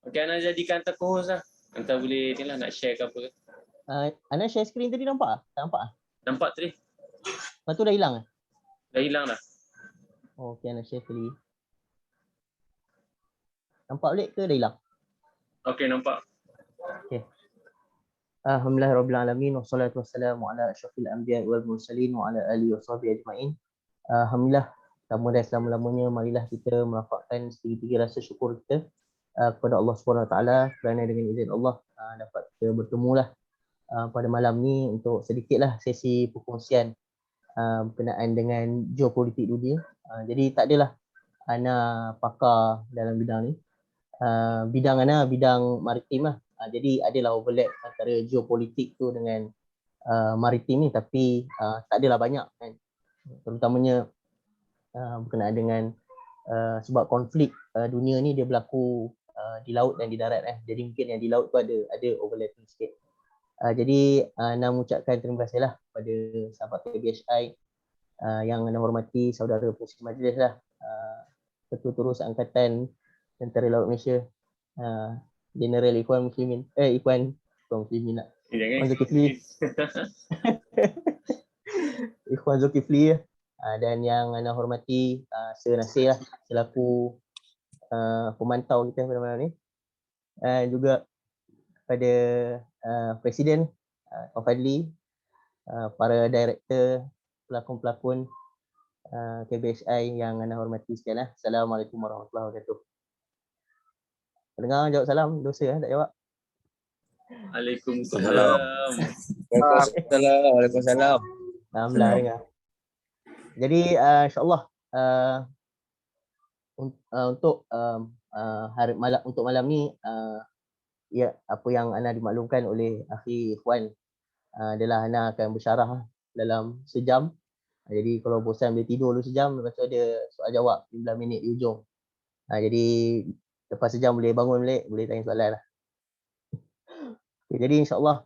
Okay, Ana jadikan Anta co-host lah. Anta boleh ni lah nak share ke apa ke. Ana share screen tadi nampak? Tak nampak? Nampak tadi? Lepas tu dah hilang? Dah hilang dah. Oh, okay, Ana share kali. Nampak balik ke dah hilang? Okay, nampak. Okay. Alhamdulillahirrabbilalamin. Wassalatu wassalamu ala asyrafil anbiya wal mursalin wa ala alihi wa sahbihi ajma'in. Alhamdulillah, pertama dan selama-lamanya marilah kita merapatkan setinggi-tinggi rasa syukur kita kepada Allah SWT kerana dengan izin Allah dapat kita bertemulah pada malam ni untuk sedikitlah sesi perkongsian berkenaan dengan geopolitik dunia. Jadi tak adalah Ana pakar dalam bidang ni. Bidang Ana bidang maritim lah. Jadi adalah overlap antara geopolitik tu dengan maritim ni, tapi tak adalah banyak kan. Terutamanya berkenaan dengan sebab konflik dunia ni dia berlaku di laut dan di darat Jadi mungkin yang di laut tu ada overlapping sikit. Jadi Ana mengucapkan terima kasihlah kepada sahabat KBHI yang Ana hormati, saudara pengurusi majlis lah, Ketua Terus Angkatan Tentera Laut Malaysia, General Ikhwan Muslimin, Ikhwan Muslimin lah, Ikhwan Zulkifli, Ikhwan Zulkifli, dan yang Ana hormati Sir Nasir lah, selaku pemantau kita pada malam ni, juga kepada Presiden Tuan Fadli, para director, pelakon-pelakon KBHI yang Ana hormati sekalian. Assalamualaikum warahmatullahi wabarakatuh. Pendengar jawab salam, dosa tak jawab. Waalaikumsalam. Waalaikumsalam. Alhamdulillah dengar. Jadi insya-Allah untuk untuk malam ni ya, apa yang Ana dimaklumkan oleh akhi Ikhwan adalah Ana akan bersyarah dalam sejam. Jadi kalau bosan boleh tidur dulu sejam, lepas tu ada soal jawab 15 minit di ujung. Jadi lepas sejam boleh bangun balik, boleh tanya soalan lah. Jadi insya-Allah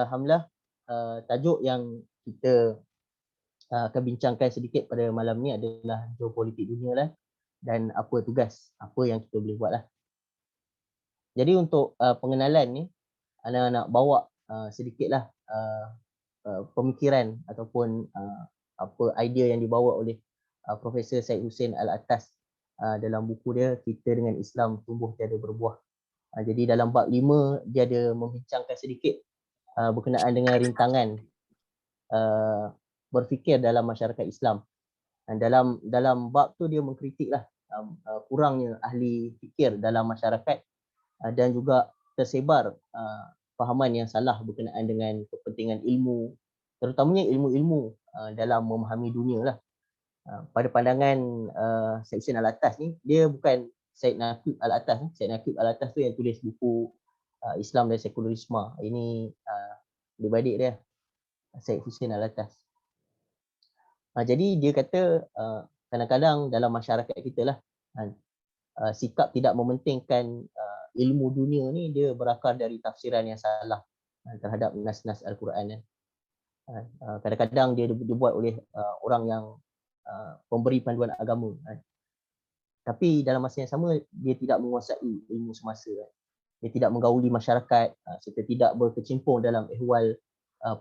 alhamdulillah tajuk yang kita akan bincangkan sedikit pada malam ni adalah geopolitik dunia lah, dan apa tugas, apa yang kita boleh buat lah. Jadi untuk pengenalan ni, Ana nak bawa sedikitlah pemikiran ataupun apa idea yang dibawa oleh Profesor Syed Hussein Al-Attas dalam buku dia Kita dengan Islam Tumbuh Tiada Berbuah. Jadi dalam bab 5 dia ada membincangkan sedikit berkenaan dengan rintangan berfikir dalam masyarakat Islam. Dalam bab tu dia mengkritiklah kurangnya ahli fikir dalam masyarakat dan juga tersebar fahaman yang salah berkenaan dengan kepentingan ilmu, terutamanya ilmu-ilmu dalam memahami dunia lah. Pada pandangan Syed Hussein Al-Attas ni, dia bukan Syed Naqib Al-Attas. Syed Naqib Al-Attas tu yang tulis buku Islam dan Sekularisme. Ini adik-beradik dia, Syed Hussein Al-Attas. Jadi dia kata kadang-kadang dalam masyarakat kita lah, sikap tidak mementingkan ilmu dunia ni dia berakar dari tafsiran yang salah terhadap nas-nas Al-Quran. Kadang-kadang dia dibuat oleh orang yang pemberi panduan agama. Tapi dalam masa yang sama dia tidak menguasai ilmu semasa. Dia tidak menggauli masyarakat serta tidak berkecimpung dalam ehwal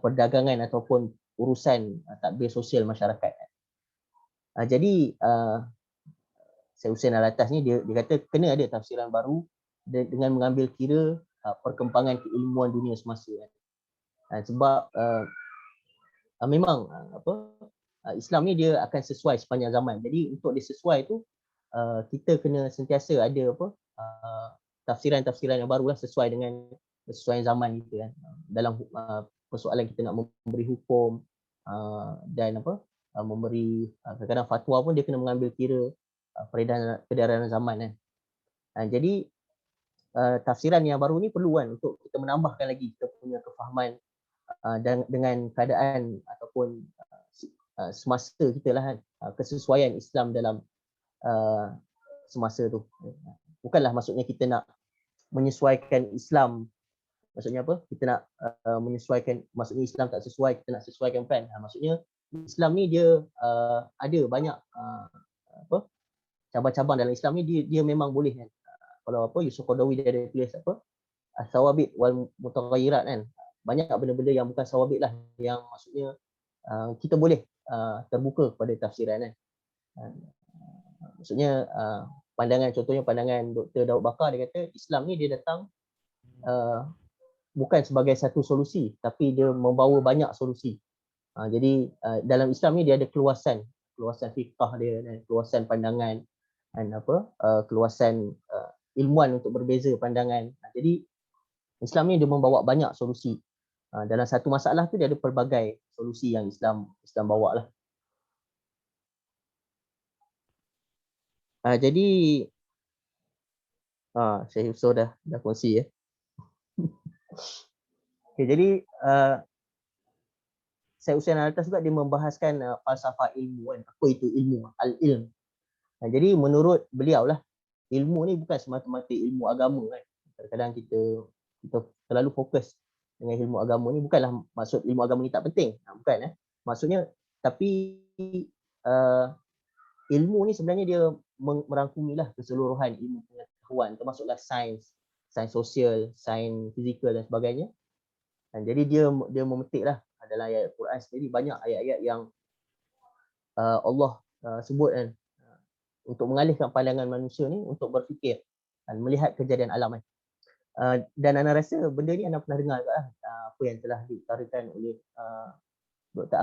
perdagangan ataupun urusan tadbir sosial masyarakat. Jadi Syed Hussein Al-Attas ni dia kata kena ada tafsiran baru dengan mengambil kira perkembangan keilmuan dunia semasa. Sebab memang Islam ni dia akan sesuai sepanjang zaman. Jadi untuk dia sesuai tu kita kena sentiasa ada tafsiran-tafsiran yang barulah sesuai dengan kesesuaian zaman kita kan. Dalam persoalan kita nak memberi hukum dan memberi kadang-kadang fatwa pun dia kena mengambil kira peredaran zaman kan. Jadi tafsiran yang baru ni perlu kan untuk kita menambahkan lagi kita punya kefahaman dan dengan keadaan ataupun semasa kita lah kan, kesesuaian Islam dalam semasa tu. Bukanlah maksudnya kita nak menyesuaikan Islam, maksudnya apa? Kita nak menyesuaikan, maksudnya Islam tak sesuai, kita nak sesuaikan plan. Maksudnya Islam ni dia ada banyak cabang-cabang dalam Islam ni dia memang boleh kan kalau apa Yusuf Qaradawi dia ada tulis apa as-sawabit wal mutaghayyirat kan. Banyak benda-benda yang bukan sawabit lah, yang maksudnya kita boleh terbuka kepada tafsiran kan. Maksudnya pandangan, contohnya pandangan Dr. Daud Bakar, dia kata Islam ni dia datang bukan sebagai satu solusi, tapi dia membawa banyak solusi. Jadi dalam Islam ni dia ada keluasan fiqh dia, dan keluasan pandangan, dan keluasan ilmuan untuk berbeza pandangan. Jadi Islam ni dia membawa banyak solusi. Dalam satu masalah tu dia ada pelbagai solusi yang Islam bawa lah. Jadi saya dah kongsi ya. Okay, jadi Syed Hussein Alatas juga dia membahaskan falsafah ilmu kan. Apa itu ilmu? Al-ilm. Jadi menurut beliau lah, ilmu ni bukan semata-mata ilmu agama kan. Kadang-kadang kita terlalu fokus dengan ilmu agama ni. Bukanlah maksud ilmu agama ni tak penting. Bukan maksudnya, tapi ilmu ni sebenarnya dia merangkumilah keseluruhan ilmu pengetahuan, termasuklah sains sosial, sains fizikal dan sebagainya. Dan jadi dia memetiklah dalam ayat Quran sendiri banyak ayat-ayat yang Allah sebut kan, untuk mengalihkan pandangan manusia ni untuk berfikir dan melihat kejadian alam kan. Dan anda rasa benda ni anda pernah dengar tak apa yang telah diutarakan oleh Dr.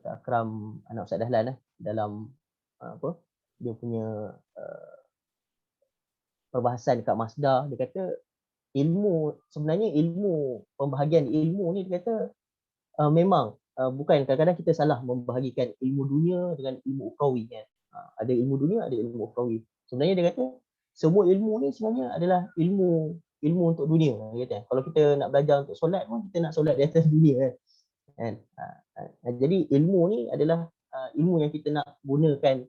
Akram anak Ustaz Dahlan dalam dia punya perbahasan dekat Masdar. Dia kata sebenarnya ilmu, pembahagian ilmu ni dia kata memang bukan, kadang-kadang kita salah membahagikan ilmu dunia dengan ilmu ukhrawi kan. Ada ilmu dunia, ada ilmu ukhrawi. Sebenarnya dia kata semua ilmu ni sebenarnya adalah ilmu untuk dunia. Dia kata kalau kita nak belajar untuk solat pun, kita nak solat di atas dunia kan. Jadi ilmu ni adalah ilmu yang kita nak gunakan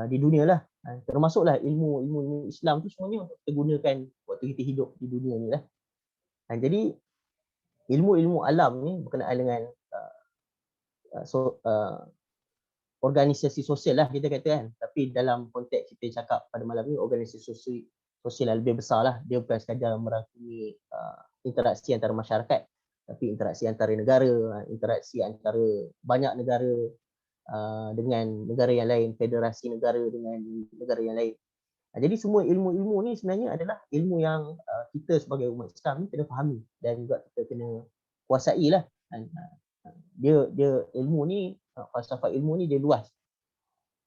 di dunia lah. Termasuklah ilmu Islam tu semuanya untuk kita gunakan waktu kita hidup di dunia ni lah. Jadi ilmu alam ni berkenaan dengan organisasi sosial lah kita kata kan. Tapi dalam konteks kita cakap pada malam ni, organisasi sosial yang lebih besar lah. Dia bukan sekadar merangkumi interaksi antara masyarakat, tapi interaksi antara negara, interaksi antara banyak negara dengan negara yang lain, federasi negara dengan negara yang lain. Jadi semua ilmu-ilmu ni sebenarnya adalah ilmu yang kita sebagai umat Islam ni kena fahami dan juga kita kena kuasai lah. Dia ilmu ni, falsafah ilmu ni dia luas.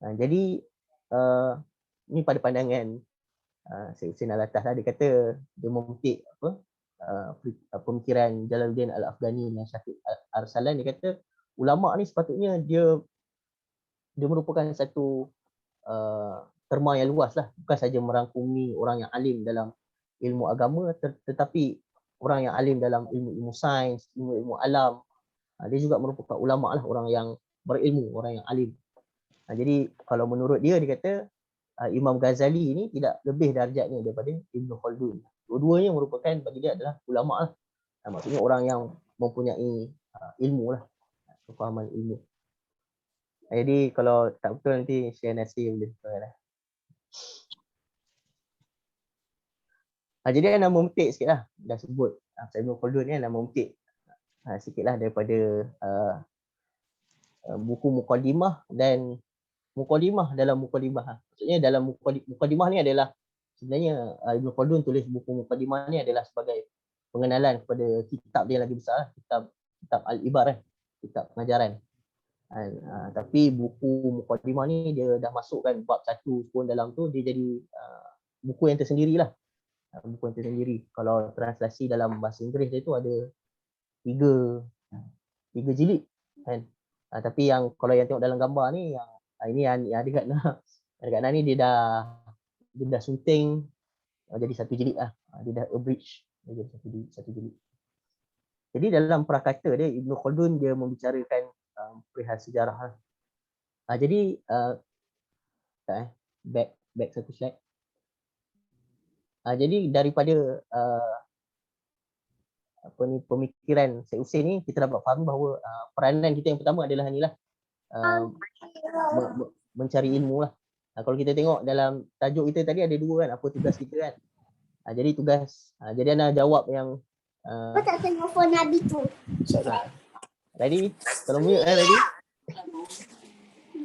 Jadi ni pada pandangan Syed Hussein Alatas lah, dia kata dia memetik pemikiran Jalaluddin Al-Afghani dan Syafiq Arsalan. Dia kata ulama ni sepatutnya dia merupakan satu terma yang luas lah, bukan saja merangkumi orang yang alim dalam ilmu agama, tetapi orang yang alim dalam ilmu sains, ilmu alam. Dia juga merupakan ulama lah, orang yang berilmu, orang yang alim. Jadi kalau menurut dia kata Imam Ghazali ni tidak lebih darjatnya daripada Ibn Khaldun. Dua-duanya merupakan, bagi dia adalah ulama lah. Maksudnya orang yang mempunyai ilmu lah, kefahaman ilmu. Jadi kalau tak betul nanti share nasi boleh. Jadi anda memetik sikit lah, dah sebut Ibn Khaldun ni, anda memetik sikit lah daripada buku Muqaddimah dan Muqaddimah dalam Muqaddimah. Maksudnya dalam Muqaddimah ni adalah sebenarnya Ibn Khaldun tulis buku Muqaddimah ni adalah sebagai pengenalan kepada kitab dia lagi besar, kitab Al-Ibar, kitab pengajaran. Tapi buku Muqaddimah ni dia dah masukkan bab 1 pun dalam tu, dia jadi buku yang tersendiri lah. Buku yang tersendiri. Kalau translasi dalam bahasa Inggeris dia tu ada 3 jilid kan. Tapi yang kalau yang tengok dalam gambar ni, yang ini yang ada kat Nah ni dia dah sunting jadi 1 jilid lah. Dia dah abridge jadi 1 jilid. Jadi dalam prakata dia, Ibn Khaldun dia membicarakan perihal sejarah lah. Jadi back 1 slide. Jadi daripada pemikiran Syed Hussein ni, kita dapat faham bahawa peranan kita yang pertama adalah inilah mencari ilmu lah. Kalau kita tengok dalam tajuk kita tadi ada dua kan, apa tugas kita kan. Jadi tugas, jadi Ana jawab yang Kau tak tengok phone Nabi tu. ready? Kalau mute ready?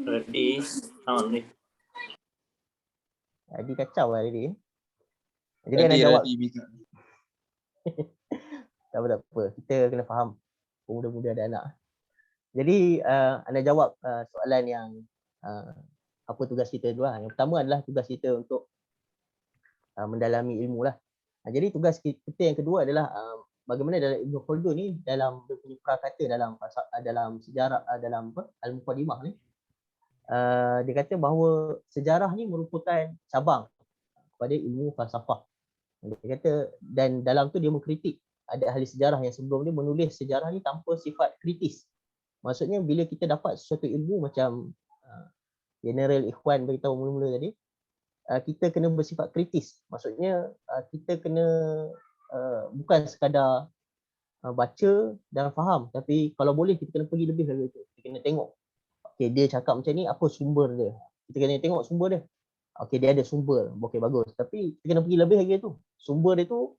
Ready? Sound ni. Ready kacau lah ready. Jadi Ana jawab. Tak apa. Kita kena faham. Pemuda-pemuda ada anak. Jadi Ana jawab soalan yang apa tugas kita dulu lah. Yang pertama adalah tugas kita untuk mendalami ilmu lah. Jadi tugas kita yang kedua adalah bagaimana dalam Ibn Khaldun ni dalam dia punya prakata dalam sejarah dalam Al-Muqaddimah ni dia kata bahawa sejarah ni merupakan cabang kepada ilmu falsafah. Dia kata dan dalam tu dia mengkritik ada ahli sejarah yang sebelum dia menulis sejarah ni tanpa sifat kritis. Maksudnya bila kita dapat sesuatu ilmu macam General Ikhwan beritahu mula-mula tadi, kita kena bersifat kritis. Maksudnya kita kena bukan sekadar baca dan faham, tapi kalau boleh kita kena pergi lebih lagi tu. Kita kena tengok, okey dia cakap macam ni, apa sumber dia. Kita kena tengok sumber dia. Okey dia ada sumber, okey bagus. Tapi kita kena pergi lebih lagi tu. Sumber dia tu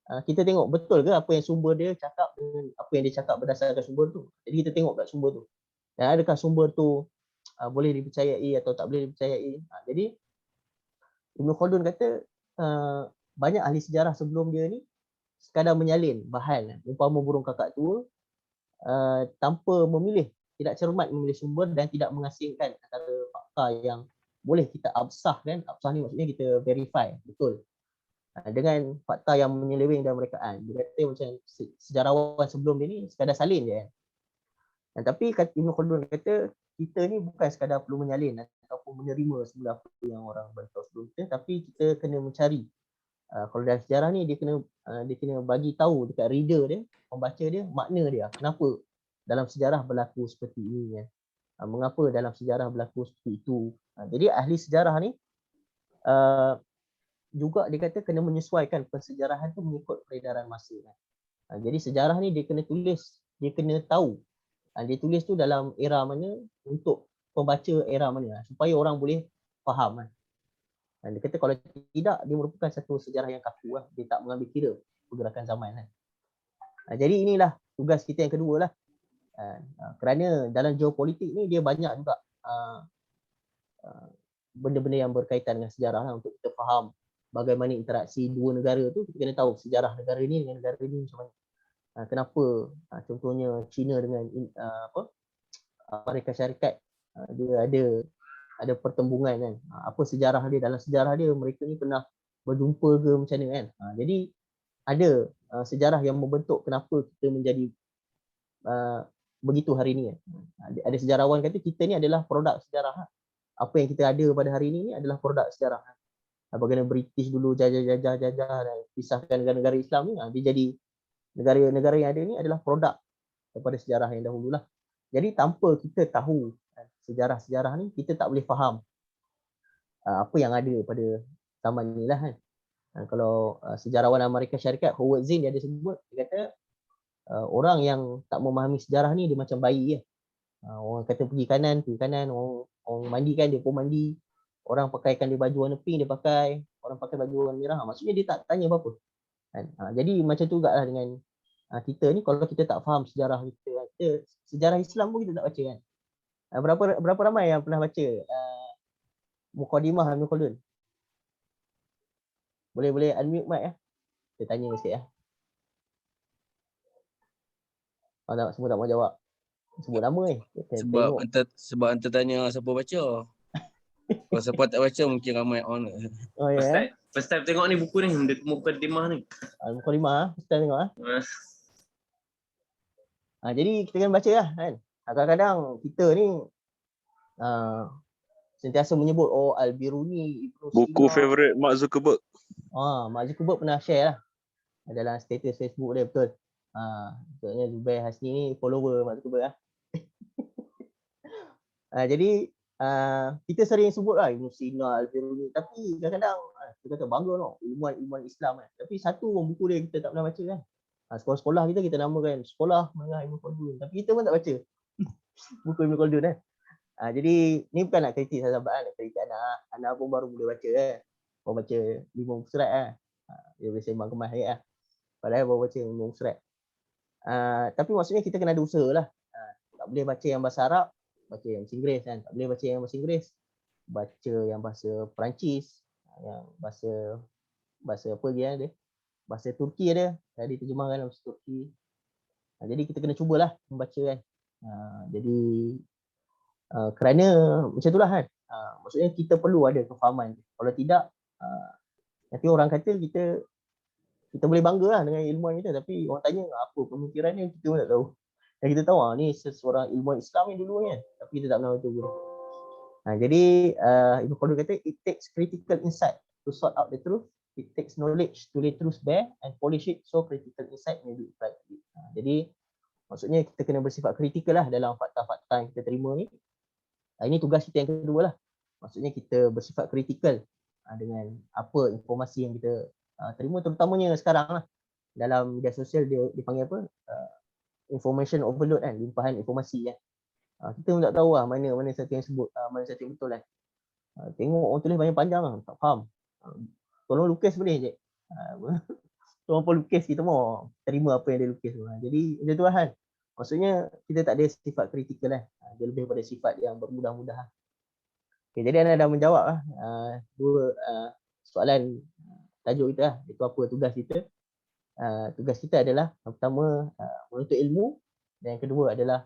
kita tengok betul ke apa yang sumber dia cakap dengan apa yang dia cakap berdasarkan sumber tu. Jadi kita tengok kat sumber tu. Dan adakah sumber tu boleh dipercayai atau tak boleh dipercayai. Jadi Ibn Khaldun kata banyak ahli sejarah sebelum dia ni sekadar menyalin bahan umpama burung kakak tua tanpa memilih, tidak cermat memilih sumber dan tidak mengasingkan antara fakta yang boleh kita absahkan. Absah ni maksudnya kita verify betul dengan fakta yang menyeleweng dan merekaan. Dia kata macam sejarawan sebelum dia ni sekadar salin je. Tapi Ibn Khaldun kata kita ni bukan sekadar perlu menyalin ataupun menerima semula apa yang orang beritahu sebelum kita, tapi kita kena mencari. Kalau dalam sejarah ni dia kena bagi tahu dekat reader dia, pembaca dia, makna dia. Kenapa dalam sejarah berlaku seperti ini kan? Mengapa dalam sejarah berlaku seperti itu? Jadi ahli sejarah ni juga dia kata kena menyesuaikan pensejarahan tu mengikut peredaran masa kan. Jadi sejarah ni dia kena tulis, dia kena tahu dia tulis tu dalam era mana untuk pembaca era mana supaya orang boleh faham kan. Dia kata kalau tidak dia merupakan satu sejarah yang kaku lah. Dia tak mengambil kira pergerakan zaman kan. Jadi inilah tugas kita yang kedua lah. Kerana dalam geopolitik ni dia banyak juga benda-benda yang berkaitan dengan sejarah lah untuk kita faham bagaimana interaksi dua negara tu. Kita kena tahu sejarah negara ni dengan negara ni macam mana. Kenapa contohnya China dengan Amerika Syarikat dia ada pertembungan kan. Apa sejarah dia, dalam sejarah dia mereka ni pernah berjumpa ke macam mana kan. Jadi ada sejarah yang membentuk kenapa kita menjadi begitu hari ni kan. Ada sejarawan kata kita ni adalah produk sejarah. Apa yang kita ada pada hari ni adalah produk sejarah. Bagaimana British dulu jajah dan pisahkan negara-negara Islam ni, dia jadi negara-negara yang ada ni adalah produk daripada sejarah yang dahulu lah. Jadi tanpa kita tahu sejarah-sejarah ni, kita tak boleh faham apa yang ada pada zaman ni lah kan. Kalau sejarawan Amerika Syarikat Howard Zinn dia ada sebut, dia kata orang yang tak memahami sejarah ni dia macam bayi ya. Orang kata pergi kanan, orang mandi kan dia pun mandi. Orang pakaikan dia baju warna pink dia pakai, orang pakai baju warna merah. Maksudnya dia tak tanya apa-apa. Jadi macam tu juga lah dengan kita ni, kalau kita tak faham sejarah kita, sejarah Islam pun kita tak baca kan. Berapa ramai yang pernah baca Muqaddimah Ibn Khaldun? Boleh unmute mic ya. Saya tanya sikit ya. Semua tak mau jawab. Sebut nama ni. Sebab anda tanya siapa baca. Kalau siapa tak baca mungkin ramai on. Oh ya. First time tengok ni buku ni, Muqaddimah ni. Muqaddimah, first time tengok jadi kita kan baca lah kan. Kadang-kadang kita ni sentiasa menyebut Al-Biruni, Ibn Sina. Buku favourite Mark Zuckerberg. Mark Zuckerberg pernah share lah dalam status Facebook dia, betul. Maksudnya Zubair Hasni ni follower Mark Zuckerberg lah. Jadi kita sering sebut lah Ibn Sina, Al-Biruni, tapi kadang-kadang kita kata bangga no, ilmuwan Islam kan. Tapi satu buku dia kita tak pernah baca kan. Sekolah-sekolah kita namakan Sekolah Menengah Ibn Khaldun, tapi kita pun tak baca buku Ibn Khaldun kan. Jadi ni bukan nak kritik sahabat nak kritik anak. Anak pun baru boleh baca baru baca 5 muka surat dia boleh sembang kemas ayat padahal baru baca 5 muka surat. Tapi maksudnya kita kena ada usaha lah. Tak boleh baca yang bahasa Arab, baca yang bahasa Inggeris kan. Tak boleh baca yang bahasa Inggeris, baca yang bahasa Perancis, yang bahasa apa dia? Bahasa Turki ada, diterjemahkan dalam bahasa Turki. Jadi kita kena cubalah membaca kan. Jadi kerana macam itulah kan. Maksudnya kita perlu ada kefahaman. Kalau tidak nanti orang kata kita boleh bangga lah dengan ilmuwan kita, tapi orang tanya apa pemikirannya kita pun tak tahu. Dan kita tahu ni seseorang ilmuwan Islam ni dulu kan, tapi kita tak pernah baca pun. Jadi Ibn Khaldun kata it takes critical insight to sort out the truth. It takes knowledge to lay truth bare and polish it so critical insight may be applied to it. Jadi maksudnya kita kena bersifat kritikal lah dalam fakta-fakta yang kita terima ni. Ini tugas kita yang kedua lah. Maksudnya kita bersifat kritikal dengan apa informasi yang kita terima, terutamanya sekarang lah. Dalam media sosial dia dipanggil apa? Information overload kan, limpahan informasi kan. Kita pun tak tahu lah mana satu yang sebut, mana satu yang betul kan. Tengok orang tulis banyak panjang lah, tak faham. Tolong lukis boleh je. Tolong pun lukis, kita mau terima apa yang dia lukis tu. Jadi macam tu lah kan. Maksudnya kita tak ada sifat kritikal lah. Dia lebih pada sifat yang bermudah-mudah. Okay, jadi anda dah menjawab lah dua soalan tajuk kita lah. Itu apa tugas kita. Tugas kita adalah yang pertama menuntut ilmu dan yang kedua adalah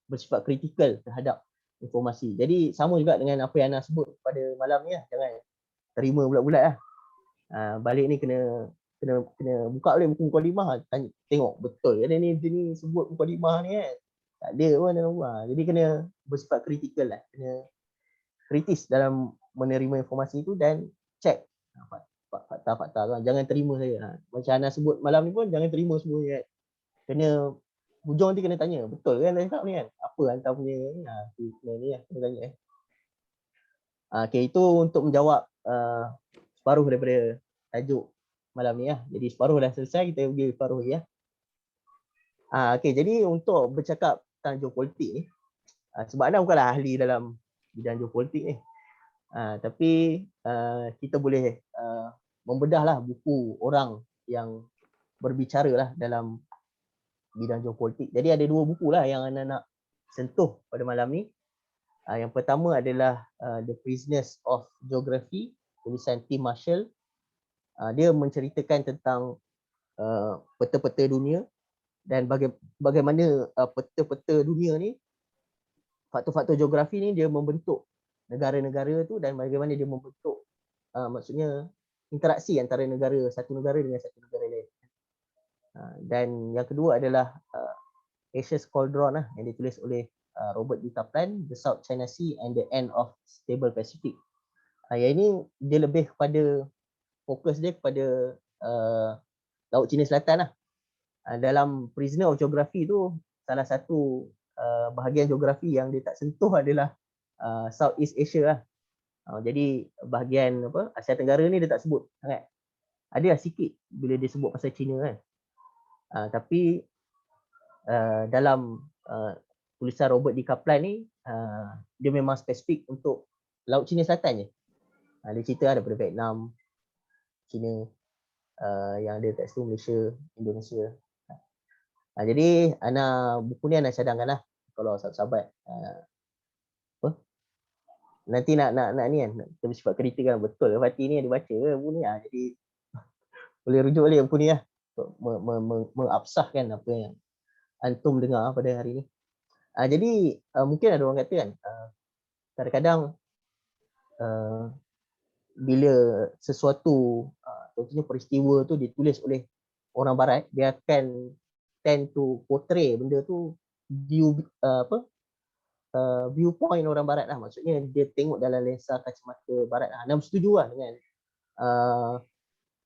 bersifat kritikal terhadap informasi. Jadi sama juga dengan apa yang Ana sebut pada malam ni lah. Jangan terima bulat-bulat lah. Balik ni kena buka boleh buku mukadimah, tanya, tengok betul ke dia ni sebut mukadimah ni kan. Tak ada pun dalam buku. Jadi kena bersifat kritikal lah. Kena kritis dalam menerima informasi itu dan cek fakta-fakta kan. Jangan terima saja. Macam Ana sebut malam ni pun jangan terima semuanya kan. Kena hujung nanti kena tanya, betul kan saya cakap ni kan? Apa hantar punya ni lah, kena tanya Okay, itu untuk menjawab separuh daripada tajuk malam ni lah. Jadi separuh dah selesai, kita pergi separuh lagi Okay, jadi untuk bercakap tentang geopolitik ni, sebab Ana bukanlah ahli dalam bidang geopolitik ni, tapi kita boleh membedahlah buku orang yang berbicara lah dalam bidang geopolitik. Jadi ada dua buku lah yang Ana nak sentuh pada malam ni. Yang pertama adalah The Prisoners of Geography, tulisan Tim Marshall. Dia menceritakan tentang peta-peta dunia dan bagaimana peta-peta dunia ni, faktor-faktor geografi ni dia membentuk negara-negara tu dan bagaimana dia membentuk maksudnya interaksi antara satu negara dengan satu negara lain. Dan yang kedua adalah Asia's Cauldron yang ditulis oleh Robert D. Kaplan, The South China Sea and the End of Stable Pacific. Yang ini dia lebih kepada fokus dia kepada Laut Cina Selatan lah. Dalam Prisoner of Geography tu salah satu bahagian geografi yang dia tak sentuh adalah Southeast Asia lah. Jadi bahagian Asia Tenggara ni dia tak sebut sangat. Ada sikit bila dia sebut pasal China kan. Tapi dalam tulisan Robert D. Kaplan ni dia memang spesifik untuk Laut Cina Selatan je. Dia cerita daripada Vietnam, China, yang ada kat situ Malaysia, Indonesia. Jadi buku ni Ana cadangkan lah kalau sahabat-sahabat nanti nak ni kan, kita bersifat kritik kan, betul ke Fatih ni ada baca ke buku ni. Jadi boleh rujuk balik buku ni lah untuk mengabsahkan apa yang antum dengar pada hari ni. Jadi mungkin ada orang kata kan, kadang-kadang bila sesuatu contohnya peristiwa tu ditulis oleh orang barat, dia akan tend to portray benda tu viewpoint orang barat lah. Maksudnya dia tengok dalam lensa kacamata barat lah. Ana setuju lah dengan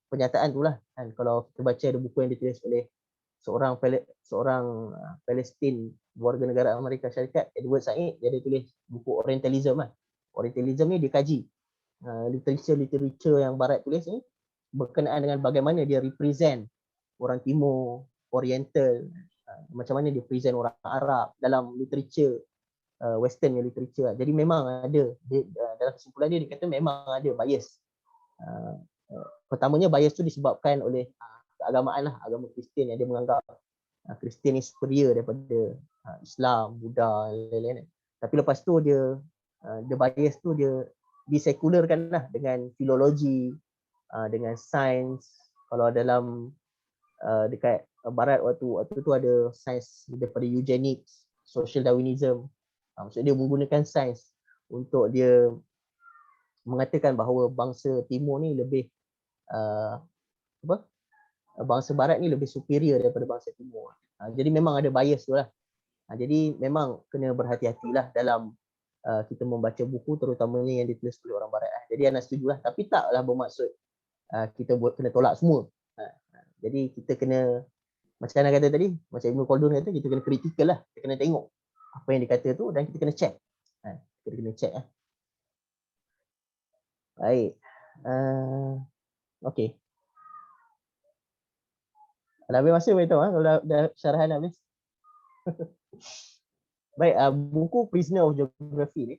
pernyataan tu lah kan. Kalau kita baca ada buku yang ditulis oleh seorang Palestin warga negara Amerika Syarikat, Edward Said, dia ada tulis buku Orientalism lah. Orientalism ni dia kaji literature yang barat tulis ni berkenaan dengan bagaimana dia represent orang Timur, Oriental, macam mana dia present orang Arab dalam literature Western literature lah. Jadi memang ada dalam kesimpulan dia kata memang ada bias. Pertamanya bias tu disebabkan oleh keagamaan lah, agama Kristian yang dia menganggap Kristian ni superior daripada Islam, Buddha, lain-lain. Tapi lepas tu dia bias tu dia disekularkan lah dengan filologi, dengan sains. Kalau dalam dekat barat waktu tu ada sains daripada eugenics, social Darwinism. Maksudnya dia menggunakan sains untuk dia mengatakan bahawa bangsa timur ni lebih bangsa barat ni lebih superior daripada bangsa timur. Jadi memang ada bias tu lah. Jadi memang kena berhati-hatilah dalam kita membaca buku terutamanya yang ditulis oleh orang barat. Jadi Ana setujulah, tapi taklah bermaksud kita kena tolak semua. Jadi kita kena, macam Ana kata tadi, macam Ibn Khaldun kata, kita kena kritikal lah. Kita kena tengok apa yang dikata tu dan kita kena check. Kita kena check lah. Baik. Okey. Dah habis masa beritahu kalau dah syarahan habis. Baik, buku Prisoner of Geography ni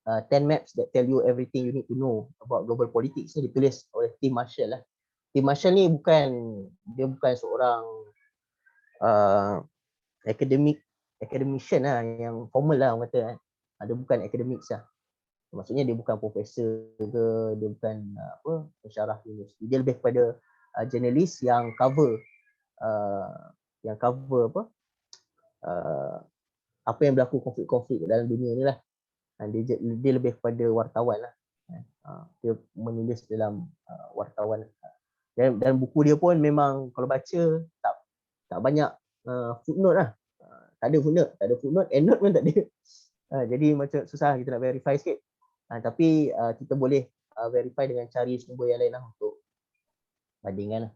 10 maps that tell you everything you need to know about global politics ni ditulis oleh Tim Marshall lah. Tim Marshall ni bukan seorang academician lah, yang formal lah orang kata. Dia bukan academics lah. Maksudnya dia bukan profesor ke, dia bukan pensyarah universiti. Dia lebih kepada jurnalis yang cover apa yang berlaku konflik-konflik dalam dunia ni lah. Dia lebih kepada wartawan lah. Dia menulis dalam wartawan. Dan buku dia pun memang kalau baca tak banyak footnote lah. Tak ada footnote, endnote pun tak ada. Jadi macam susah kita nak verify sikit. Tapi kita boleh verify dengan cari sumber yang lain lah untuk bandingan lah.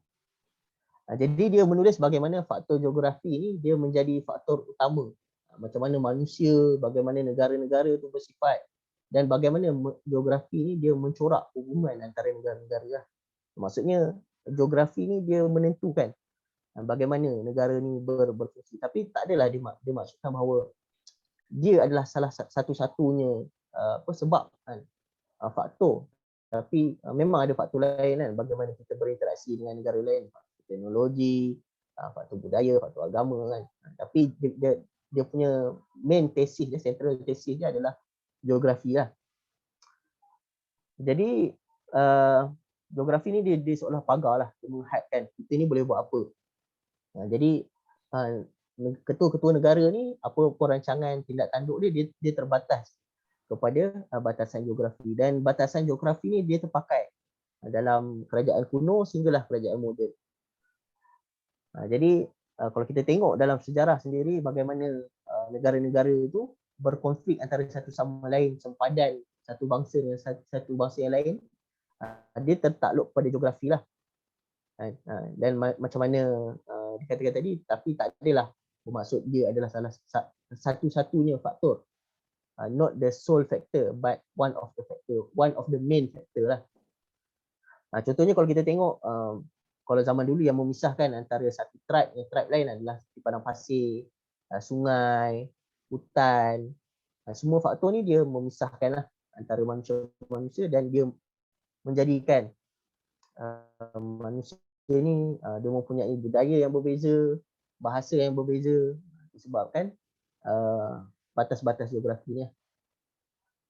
Jadi dia menulis bagaimana faktor geografi ni dia menjadi faktor utama. Macam mana manusia, bagaimana negara-negara tu bersifat dan bagaimana geografi ni dia mencorak hubungan antara negara-negara lah. Maksudnya geografi ni dia menentukan bagaimana negara ni berfungsi. Tapi tak adalah dia maksudkan bahawa dia adalah salah satu-satunya sebab kan, faktor. Tapi memang ada faktor lain kan, bagaimana kita berinteraksi dengan negara lain, faktor teknologi, faktor budaya, faktor agama kan. Tapi dia punya main tesis dia, central tesis dia adalah geografi lah. Jadi geografi ni dia seolah pagar lah, dia menghadkan kita ni boleh buat apa. Jadi ketua-ketua negara ni apa rancangan tindak tanduk dia terbatas kepada batasan geografi, dan batasan geografi ni dia terpakai dalam kerajaan kuno sehinggalah kerajaan moden. Jadi kalau kita tengok dalam sejarah sendiri bagaimana negara-negara itu berkonflik antara satu sama lain, sempadan satu bangsa dengan satu bangsa yang lain, dia tertakluk pada geografi lah. Dan macam mana dikatakan tadi, tapi tak adalah bermaksud dia adalah salah satu-satunya faktor. Not the sole factor, but one of the factor, one of the main factor lah. Contohnya kalau kita tengok, kalau zaman dulu yang memisahkan antara satu tribe dengan tribe lain adalah di padang pasir, sungai, hutan. Semua faktor ni dia memisahkan lah antara manusia dan dia menjadikan manusia ni dia mempunyai budaya yang berbeza, bahasa yang berbeza disebabkan batas-batas geografi ni.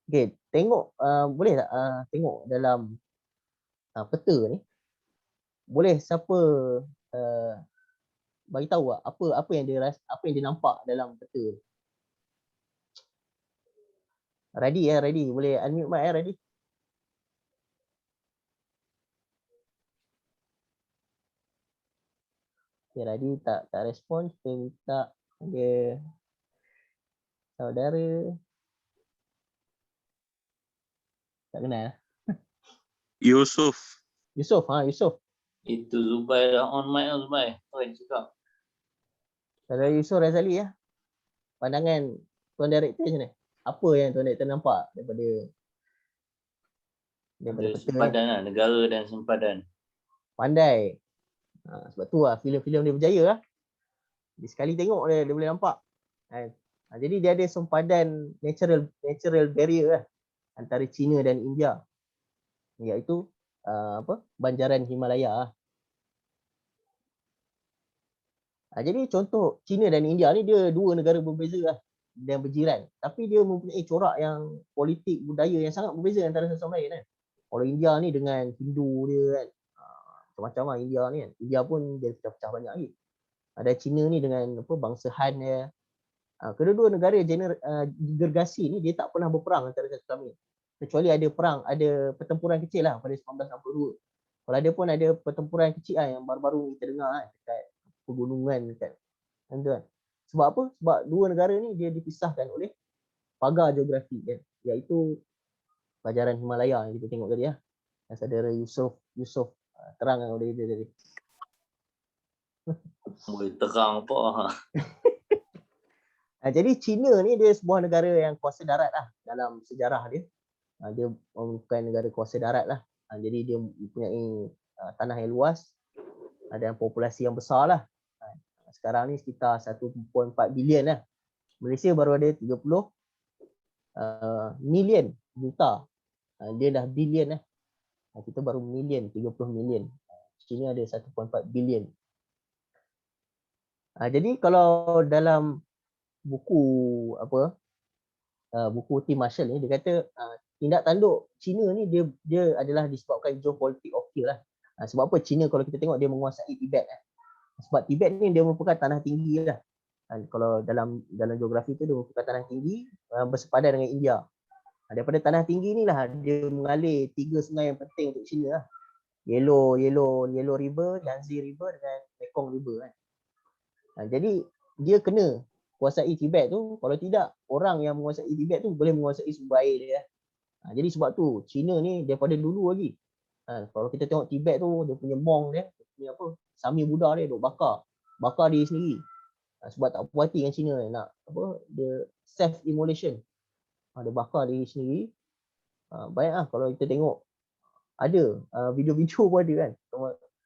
Okey, tengok boleh tak tengok dalam peta ni. Boleh siapa bagi tahu apa yang dia nampak dalam peta ni. Ready. Boleh unmute mic ready. Okay, Radi tak respon, kita minta dia saudara. Tak kenal. Yusof. Yusof. Itu Zubair dah on mic lah Zubair. Oi, cakap. Saudara Yusof Razali ya. Pandangan Tuan Director macam mana? Apa yang Tuan Director nampak daripada peta sempadan lah, negara dan sempadan. Pandai. Sebab tu lah filem-filem dia berjaya lah. Dia sekali tengok dia boleh nampak. Jadi dia ada sempadan natural barrier lah antara China dan India, iaitu banjaran Himalaya lah. Jadi contoh China dan India ni dia dua negara berbeza lah dan berjiran, tapi dia mempunyai corak yang politik budaya yang sangat berbeza antara satu sama lain kan. Kalau India ni dengan Hindu dia kan, macam-macam lah India ni kan. India pun dia pecah-pecah banyak lagi. Ada China ni dengan bangsa Han dia. Kedua-dua negara gergasi ni dia tak pernah berperang antara satu sama lain. Kecuali ada perang, ada pertempuran kecil lah pada 1962. Kalau ada pun ada pertempuran kecil lah yang baru-baru kita dengar kan, dekat pegunungan dekat kan. Sebab apa? Sebab dua negara ni dia dipisahkan oleh pagar geografi kan, iaitu banjaran Himalaya yang kita tengok tadi lah. Yang saudara Yusof terangkan oleh dia tadi. Boleh terang apa ha. Jadi China ni dia sebuah negara yang kuasa darat lah dalam sejarah dia. Dia bukan negara kuasa darat lah. Jadi dia mempunyai tanah yang luas dan populasi yang besar lah. Sekarang ni sekitar 1.4 bilion lah. Malaysia baru ada 30 million juta. Dia dah bilion lah. Kita baru million, 30 million. China ada 1.4 bilion. Jadi kalau dalam buku buku Tim Marshall ni dia kata tindak tanduk China ni dia adalah disebabkan geopolitik of fear lah. Sebab apa China kalau kita tengok dia menguasai Tibet kan. Sebab Tibet ni dia merupakan tanah tinggi lah. Kalau dalam geografi tu dia merupakan tanah tinggi bersepadan dengan India. Daripada tanah tinggi ni lah dia mengalir 3 sungai yang penting untuk China lah. Yellow River, Yangtze River dengan Mekong River kan. Jadi dia kena kuasai Tibet tu, kalau tidak orang yang menguasai Tibet tu boleh menguasai sumber air dia. Jadi sebab tu China ni daripada dulu lagi. Kalau kita tengok Tibet tu dia punya monk dia punya Sami Buddha dia duk bakar diri sendiri. Sebab tak puas hati dengan China nak dia self immolation. Dia bakar diri sendiri. Banyak lah kalau kita tengok ada video-video pun ada kan.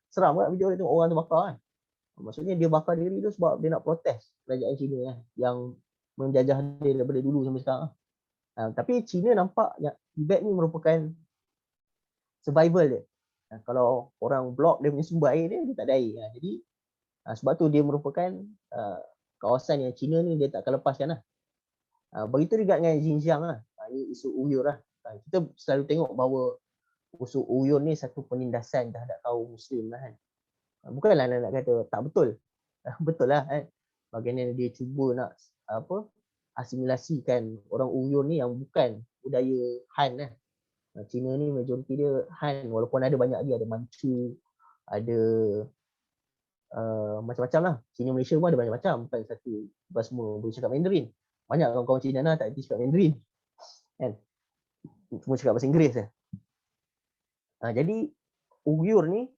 Seram kan video dia tengok orang tu bakar kan. Maksudnya dia bakar diri tu sebab dia nak protes kerajaan China kan, yang menjajah dia daripada dulu sampai sekarang. Tapi China nampak yang Tibet ni merupakan survival dia. Kalau orang blok dia punya sumber air dia tak ada air. Jadi sebab tu dia merupakan kawasan yang China ni dia tak akan lepaskan lah. Begitu juga dengan Xinjiang lah. Ini isu Uyghur lah. Kita selalu tengok bahawa isu Uyghur ni satu penindasan terhadap kaum Muslim lah kan. Bukanlah nak kata tak betul. Betul lah kan. Bagaimana dia cuba nak asimilasikan orang Uyghur ni yang bukan budaya Han lah. Cina ni majoriti dia Han, walaupun ada banyak dia, ada Manchu, ada macam-macam lah. Cina Malaysia pun ada banyak macam, bukan satu bukan semua boleh cakap Mandarin. Banyak kawan-kawan Cina lah tak boleh cakap Mandarin kan. Semua cakap bahasa Inggeris lah. Jadi Uyghur ni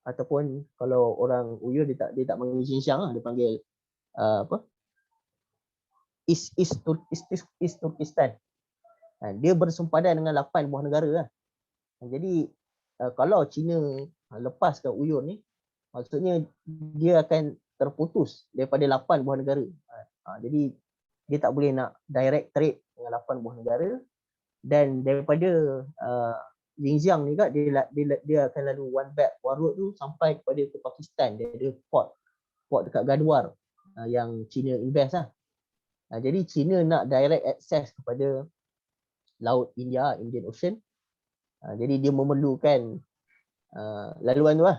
ataupun kalau orang Uyghur dia tak panggil Xinjiang lah, dia panggil East Turkestan. Dia bersempadan dengan 8 buah negara lah. Jadi kalau China lepaskan Uyghur ni, maksudnya dia akan terputus daripada 8 buah negara. Jadi dia tak boleh nak direct trade dengan 8 buah negara, dan daripada Xinjiang ni kat dia akan lalu one belt one road tu sampai kepada ke Pakistan. Dia ada port dekat Gadwar yang China invest lah. Jadi China nak direct access kepada Laut Indian Ocean. Jadi dia memerlukan laluan tu lah.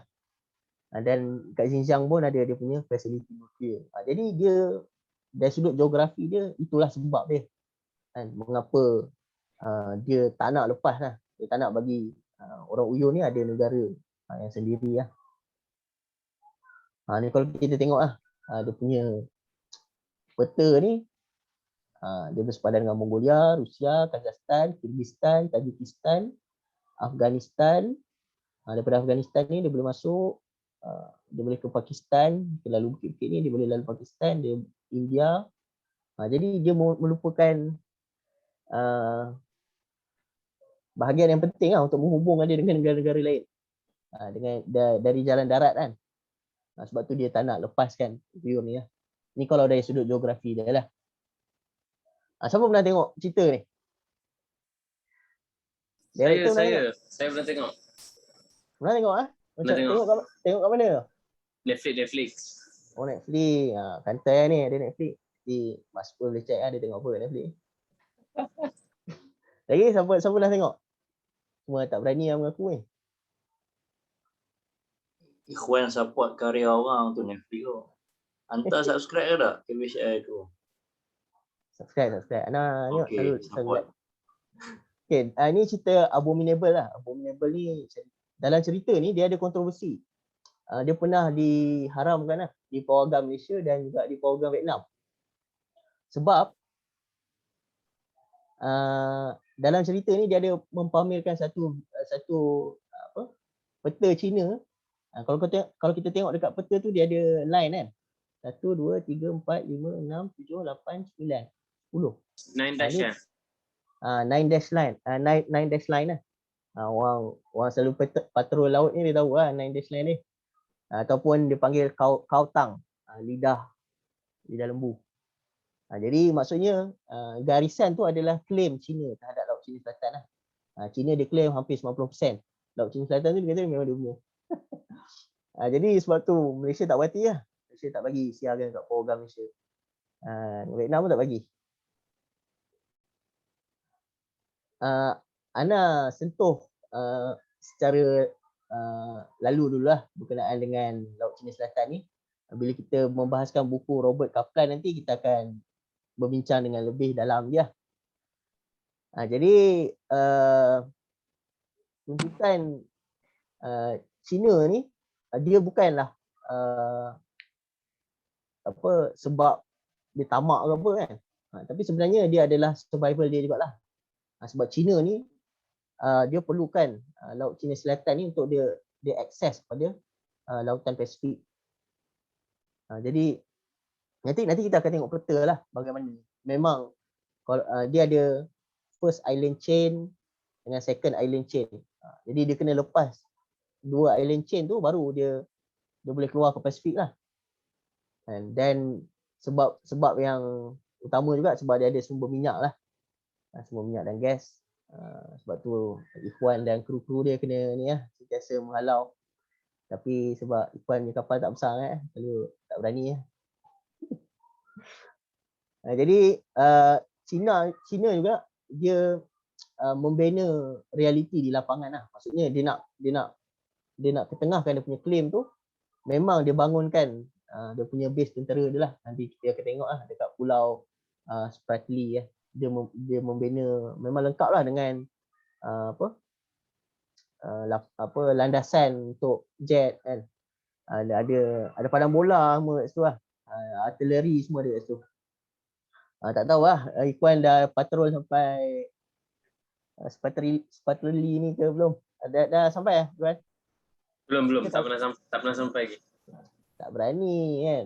Dan kat Xinjiang pun ada dia punya facility nuklear. Jadi dia dari sudut geografi dia, itulah sebab dia kan, mengapa dia tak nak lepas lah. Dia tak nak bagi orang Uyghur ni ada negara yang sendiri lah. Ni kalau kita tengok lah, dia punya peta ni, dia bersepadan dengan Mongolia, Rusia, Kazakhstan, Kyrgyzstan, Tajikistan, Afghanistan. Daripada Afghanistan ni dia boleh masuk, dia boleh ke Pakistan, dia lalu bukit-bukit ni dia boleh lalu Pakistan, dia India. Jadi dia merupakan bahagian yang penting lah untuk menghubungkan dia dengan negara-negara lain dengan dari jalan darat kan. Sebab tu dia tak nak lepaskan Uyghur ni lah. Ni kalau dari sudut geografi dia lah. Siapa pernah tengok cerita ni? Director pernah tengok? Saya pernah tengok. Pernah tengok ah? Macam tengok. tengok kat mana? Netflix. Oh Netflix. Kantai ni ada Netflix. Di Mas Pul boleh check dia tengok apa kat Netflix. Lagi siapa dah tengok? Semua tak berani yang mengaku ni. Ikhwan support karya orang tu Netflix tu. Hantar subscribe ke tak KBCI tu? Subscribe. Ana tengok Okey, selalu support. subscribe. Okay, ni cerita Abominable lah. Abominable ni dalam cerita ni dia ada kontroversi. Dia pernah diharamkan lah di pawagam Malaysia dan juga di pawagam Vietnam. Sebab dalam cerita ni dia ada mempamerkan satu peta Cina. Kalau kita tengok dekat peta tu dia ada line kan. 1 2 3 4 5 6 7 8 9 10. 9 dash kan? 9 dash line. 9 dash line lah. Orang selalu patrol laut ni dia tahu lah 9 dash line ni. Ataupun dia panggil kautang, lidah lembu. Jadi maksudnya garisan tu adalah klaim China terhadap Laut China Selatan lah. China dia klaim hampir 90%. Laut China Selatan tu dia kata memang dia punya. Jadi sebab tu Malaysia tak berhati lah. Malaysia tak bagi siarkan kat program Malaysia. Vietnam pun tak bagi. Ana sentuh secara lalu dululah berkenaan dengan Laut China Selatan ni. Bila kita membahaskan buku Robert Kaplan nanti kita akan berbincang dengan lebih dalam dia. Jadi tuntutan China ni dia bukanlah sebab dia tamak ke apa kan. Tapi sebenarnya dia adalah survival dia jugalah. Sebab China ni dia perlukan Laut China Selatan ni untuk dia akses pada Lautan Pasifik. Jadi nanti kita akan tengok peta lah bagaimana. Memang kalau dia ada first island chain dengan second island chain. Jadi dia kena lepas dua island chain tu baru dia boleh keluar ke Pasifik lah. Dan sebab yang utama juga sebab dia ada sumber minyak lah. Sumber minyak dan gas. Sebab tu Ikhwan dan kru-kru dia kena ni lah sentiasa menghalau. Tapi sebab Ikhwan punya kapal tak besar kan, lalu tak berani lah. Jadi China juga dia membina realiti di lapangan lah. Maksudnya dia nak ketengahkan dia punya claim tu. Memang dia bangunkan dia punya base tentera dia lah. Nanti kita akan tengok lah dekat pulau Spratly ya. Dia membina memang lengkap lah dengan landasan untuk jet kan. Ada padang bola semua kat situ lah. Artileri semua ada kat situ. Tak tahu lah Ikhwan dah patrol sampai Spratly ni ke belum? Dah sampai lah Ikhwan? Belum, tak pernah sampai lagi. Tak berani kan.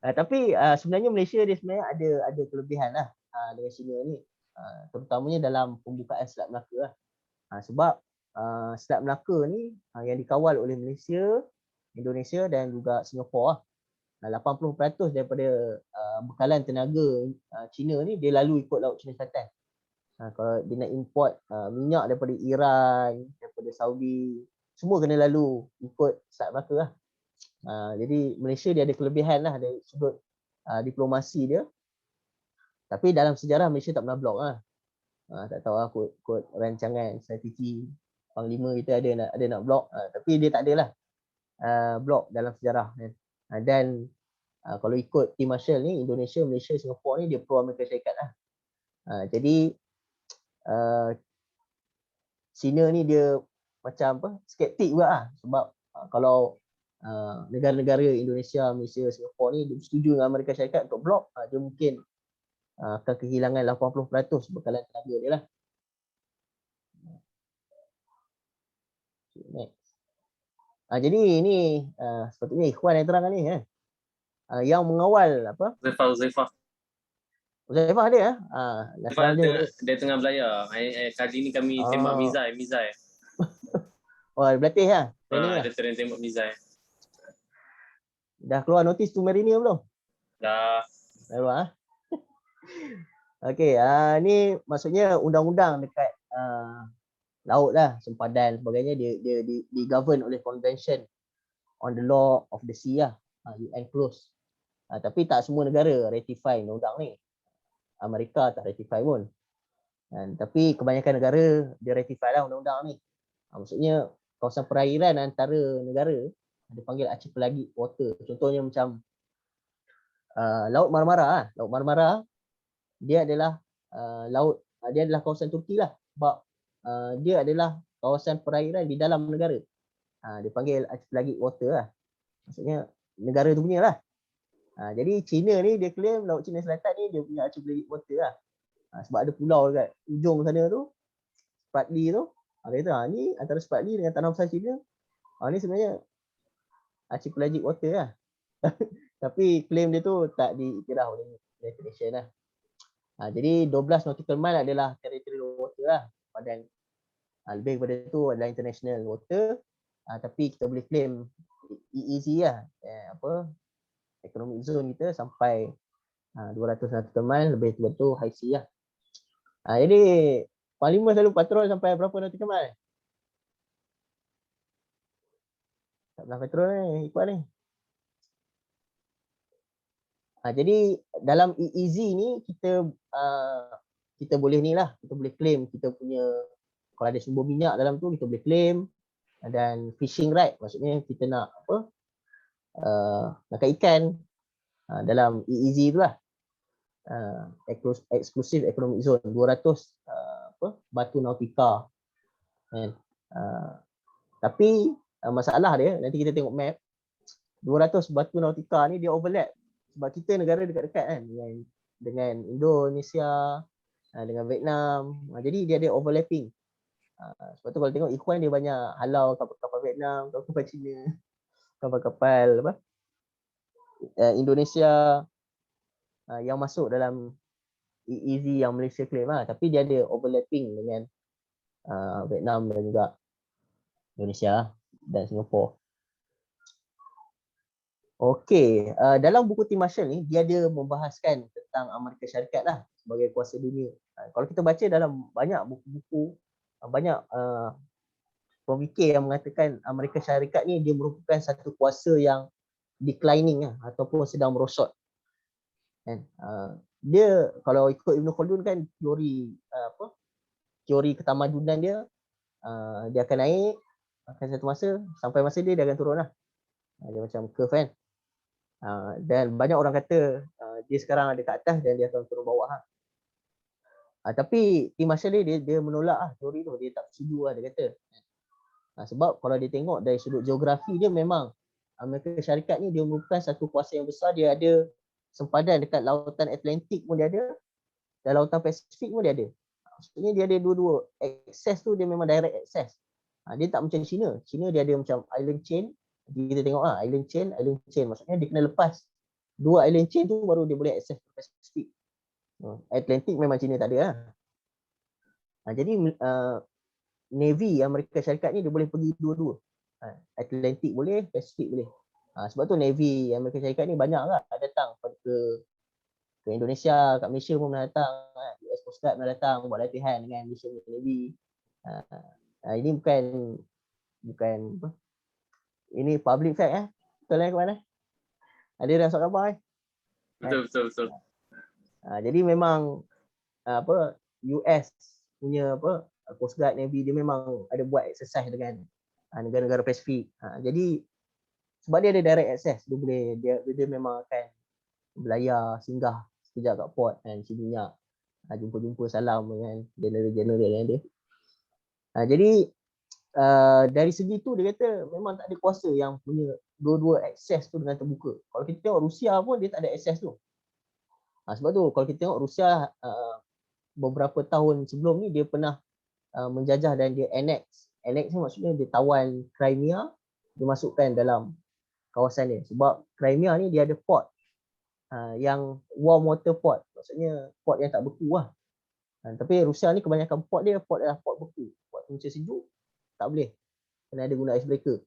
Tapi sebenarnya Malaysia dia sebenarnya ada kelebihan lah dengan China ni. Terutamanya dalam pembukaan Selat Melaka lah. Sebab Selat Melaka ni yang dikawal oleh Malaysia, Indonesia dan juga Singapura lah. 80% daripada bekalan tenaga China ni dia lalu ikut Laut China Selatan. Kalau dia nak import minyak daripada Iran, daripada Saudi, semua kena lalu ikut Selat Melaka lah. Jadi Malaysia dia ada kelebihan lah dari sudut diplomasi dia. Tapi dalam sejarah Malaysia tak pernah blok lah. Tak tahu lah kod rancangan strategi Panglima kita ada nak blok. Tapi dia tak adalah blok dalam sejarah kan. Dan kalau ikut Team Marshall ni, Indonesia, Malaysia, Singapura ni dia pro Amerika Syarikat lah. Jadi China ni dia macam skeptik juga lah. Sebab kalau negara-negara Indonesia, Malaysia, Singapura ni dia setuju dengan Amerika Syarikat untuk blok, dia mungkin akan kehilangan 80% bekalan tenaga dia lah. Next. Jadi ini sepatutnya Ikhwan yang terangkan ni yang mengawal apa? Zaifah Zaifah ada dia tengah belayar. Kali ni kami tembak mizai. Oh, berlatih lah. Dia tengah tembak mizai. Dah keluar notis tu Mariner belum? Dah. Dah keluar ah. Okey, ni maksudnya undang-undang dekat laut lah, sempadan sebagainya dia di govern oleh Convention on the Law of the Sea lah, UNCLOS. Tapi tak semua negara ratify undang-undang ni. Amerika tak ratify pun. Tapi kebanyakan negara dia ratify lah undang-undang ni. Maksudnya kawasan perairan antara negara dipanggil archipelagic water. Contohnya macam Laut Marmara. Laut Marmara dia adalah dia adalah kawasan Turki lah, sebab dia adalah kawasan perairan di dalam negara. Dipanggil archipelagic water lah. Maksudnya negara tu punya lah. Jadi China ni dia claim Laut China Selatan ni dia punya archipelagic water lah. Sebab ada pulau dekat ujung sana tu, Spratly tu. Dia kata ni antara Spratly dengan Tanah Besar China. Ni sebenarnya archipelagic water lah. Tapi claim dia tu tak diiktiraf oleh United Nations lah. Jadi 12 nautical mile adalah territorial water lah. Dan lebih daripada tu adalah international water. Tapi kita boleh claim EEZ lah. Economic zone kita sampai 200 nautical mile, lebih tu high sea lah. Jadi Panglima selalu patrol sampai berapa nautical mile? Tak pernah patrol ni, ikut ni. Jadi dalam EEZ ni kita boleh ni lah, kita boleh claim kita punya, kalau ada sumber minyak dalam tu kita boleh claim, dan fishing right, maksudnya kita nak nakar ikan dalam EEZ tu lah. Exclusive Economic Zone 200 batu nautika kan. Tapi masalah dia, nanti kita tengok map, 200 batu nautika ni dia overlap sebab kita negara dekat-dekat kan dengan Indonesia, dengan Vietnam. Jadi dia ada overlapping. Sebab tu kalau tengok Ikhwan dia banyak halau kapal-kapal Vietnam, kapal Cina, kapal-kapal Indonesia yang masuk dalam EEZ yang Malaysia claim lah. Tapi dia ada overlapping dengan Vietnam dan juga Indonesia dan Singapura. Okey, dalam buku Tim Marshall ni dia ada membahaskan tentang Amerika Syarikat lah sebagai kuasa dunia. Kalau kita baca dalam banyak buku-buku, banyak pemikir yang mengatakan Amerika Syarikat ni dia merupakan satu kuasa yang declining lah, ataupun sedang merosot. Dia kalau ikut Ibn Khaldun kan teori ketamadunan dia, dia akan naik akan satu masa, sampai masa dia akan turun lah. Dia macam curve kan. Dan banyak orang kata dia sekarang ada kat atas dan dia akan turun bawah lah. Tapi Tim Marshall dia menolak lah teori tu, dia tak setuju lah dia kata. Sebab kalau dia tengok dari sudut geografi dia, memang Amerika Syarikat ni dia merupakan satu kuasa yang besar. Dia ada sempadan dekat lautan Atlantik pun dia ada, dan lautan Pasifik pun dia ada. Maksudnya dia ada dua-dua. Access tu dia memang direct access. Dia tak macam China. China dia ada macam island chain. Kita tengok lah island chain. Maksudnya dia kena lepas dua island chain tu baru dia boleh access Pasifik. Atlantik memang China tak ada lah. Jadi Navy Amerika Syarikat ni dia boleh pergi dua-dua. Atlantik boleh, Pasifik boleh. Sebab tu Navy Amerika Syarikat ni banyak lah datang ke Indonesia, kat Malaysia pun pernah datang. US Coast Guard pernah datang buat latihan dengan Malaysia Navy. Ini bukan apa? Ini public fact Betul lah kawan Ada yang sok khabar Betul. Jadi memang US punya Coast Guard Navy dia memang ada buat exercise dengan negara-negara Pasifik. Jadi sebab dia ada direct access, dia memang akan belayar, singgah sekejap kat port kan, isi minyak, jumpa-jumpa salam dengan general yang ada. Jadi dari segi tu dia kata memang tak ada kuasa yang punya dua-dua akses tu dengan terbuka. Kalau kita tengok Rusia pun dia tak ada akses tu. Sebab tu kalau kita tengok Rusia beberapa tahun sebelum ni dia pernah menjajah dan dia annex. Annex ni maksudnya dia tawan Crimea, dia masukkan dalam kawasan dia. Sebab Crimea ni dia ada port yang warm water port. Maksudnya port yang tak beku lah. Tapi Rusia ni kebanyakan port adalah port beku. Port cuaca sejuk tak boleh. Kena ada guna icebreaker.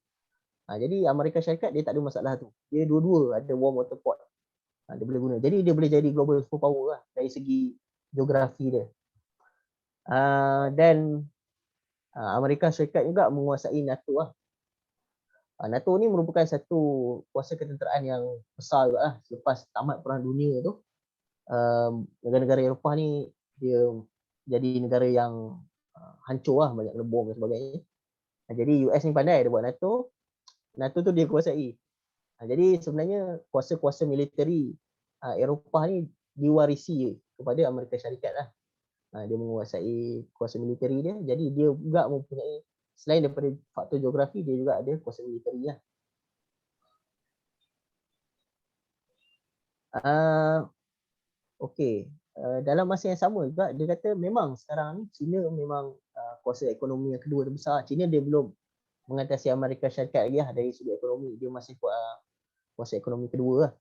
Jadi Amerika Syarikat dia tak ada masalah tu. Dia dua-dua ada warm water port. Dia boleh guna. Jadi dia boleh jadi global superpower lah dari segi geografi dia. Dan Amerika Syarikat juga menguasai NATO lah. NATO ni merupakan satu kuasa ketenteraan yang besar juga lah. Selepas tamat Perang Dunia tu, negara-negara Eropah ni dia jadi negara yang hancur lah, banyak kena bom dan sebagainya. Jadi US ni pandai dia buat NATO. NATO tu dia kuasai. Jadi sebenarnya kuasa-kuasa militeri Eropah ni diwarisi kepada Amerika Syarikat lah. Dia menguasai kuasa militeri dia. Jadi dia juga mempunyai, selain daripada faktor geografi, dia juga ada kuasa militeri lah. Okey. Dalam masa yang sama juga, dia kata memang sekarang ni China memang kuasa ekonomi yang kedua terbesar. China dia belum mengatasi Amerika Syarikat lagi lah dari sudut ekonomi. Dia masih kuasa ekonomi kedua lah.